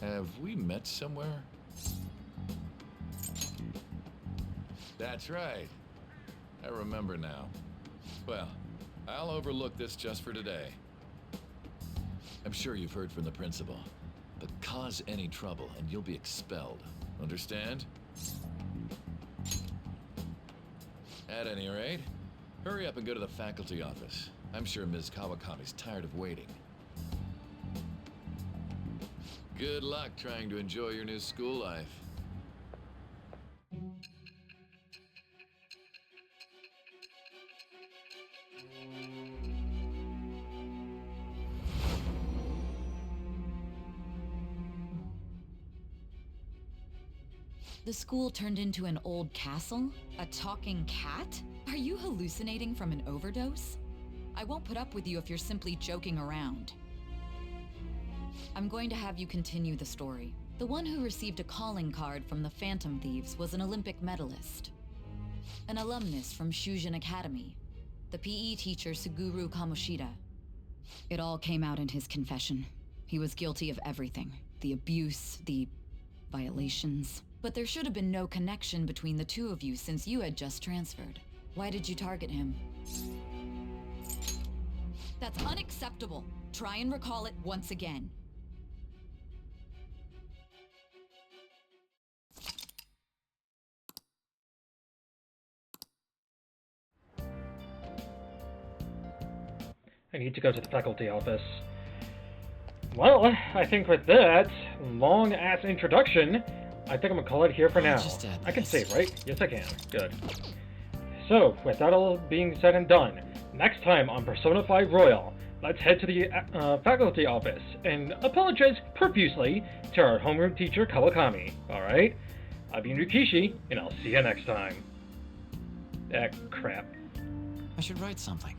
Have we met somewhere? That's right. I remember now. Well, I'll overlook this just for today. I'm sure you've heard from the principal, but cause any trouble and you'll be expelled. Understand? At any rate, hurry up and go to the faculty office. I'm sure Ms. Kawakami's tired of waiting. Good luck trying to enjoy your new school life. The school turned into an old castle? A talking cat? Are you hallucinating from an overdose? I won't put up with you if you're simply joking around. I'm going to have you continue the story. The one who received a calling card from the Phantom Thieves was an Olympic medalist. An alumnus from Shujin Academy. The PE teacher Suguru Kamoshida. It all came out in his confession. He was guilty of everything. The abuse, the violations. But there should have been no connection between the two of you since you had just transferred. Why did you target him? That's unacceptable. Try and recall it once again. I need to go to the faculty office. Well, I think with that long-ass introduction, I think I'm gonna call it here for now. I can save, right? Yes, I can. Good. So, with that all being said and done, next time on Persona 5 Royal, let's head to the faculty office and apologize profusely to our homeroom teacher, Kawakami. Alright? I've been Rikishi, and I'll see you next time. Ah, crap. I should write something.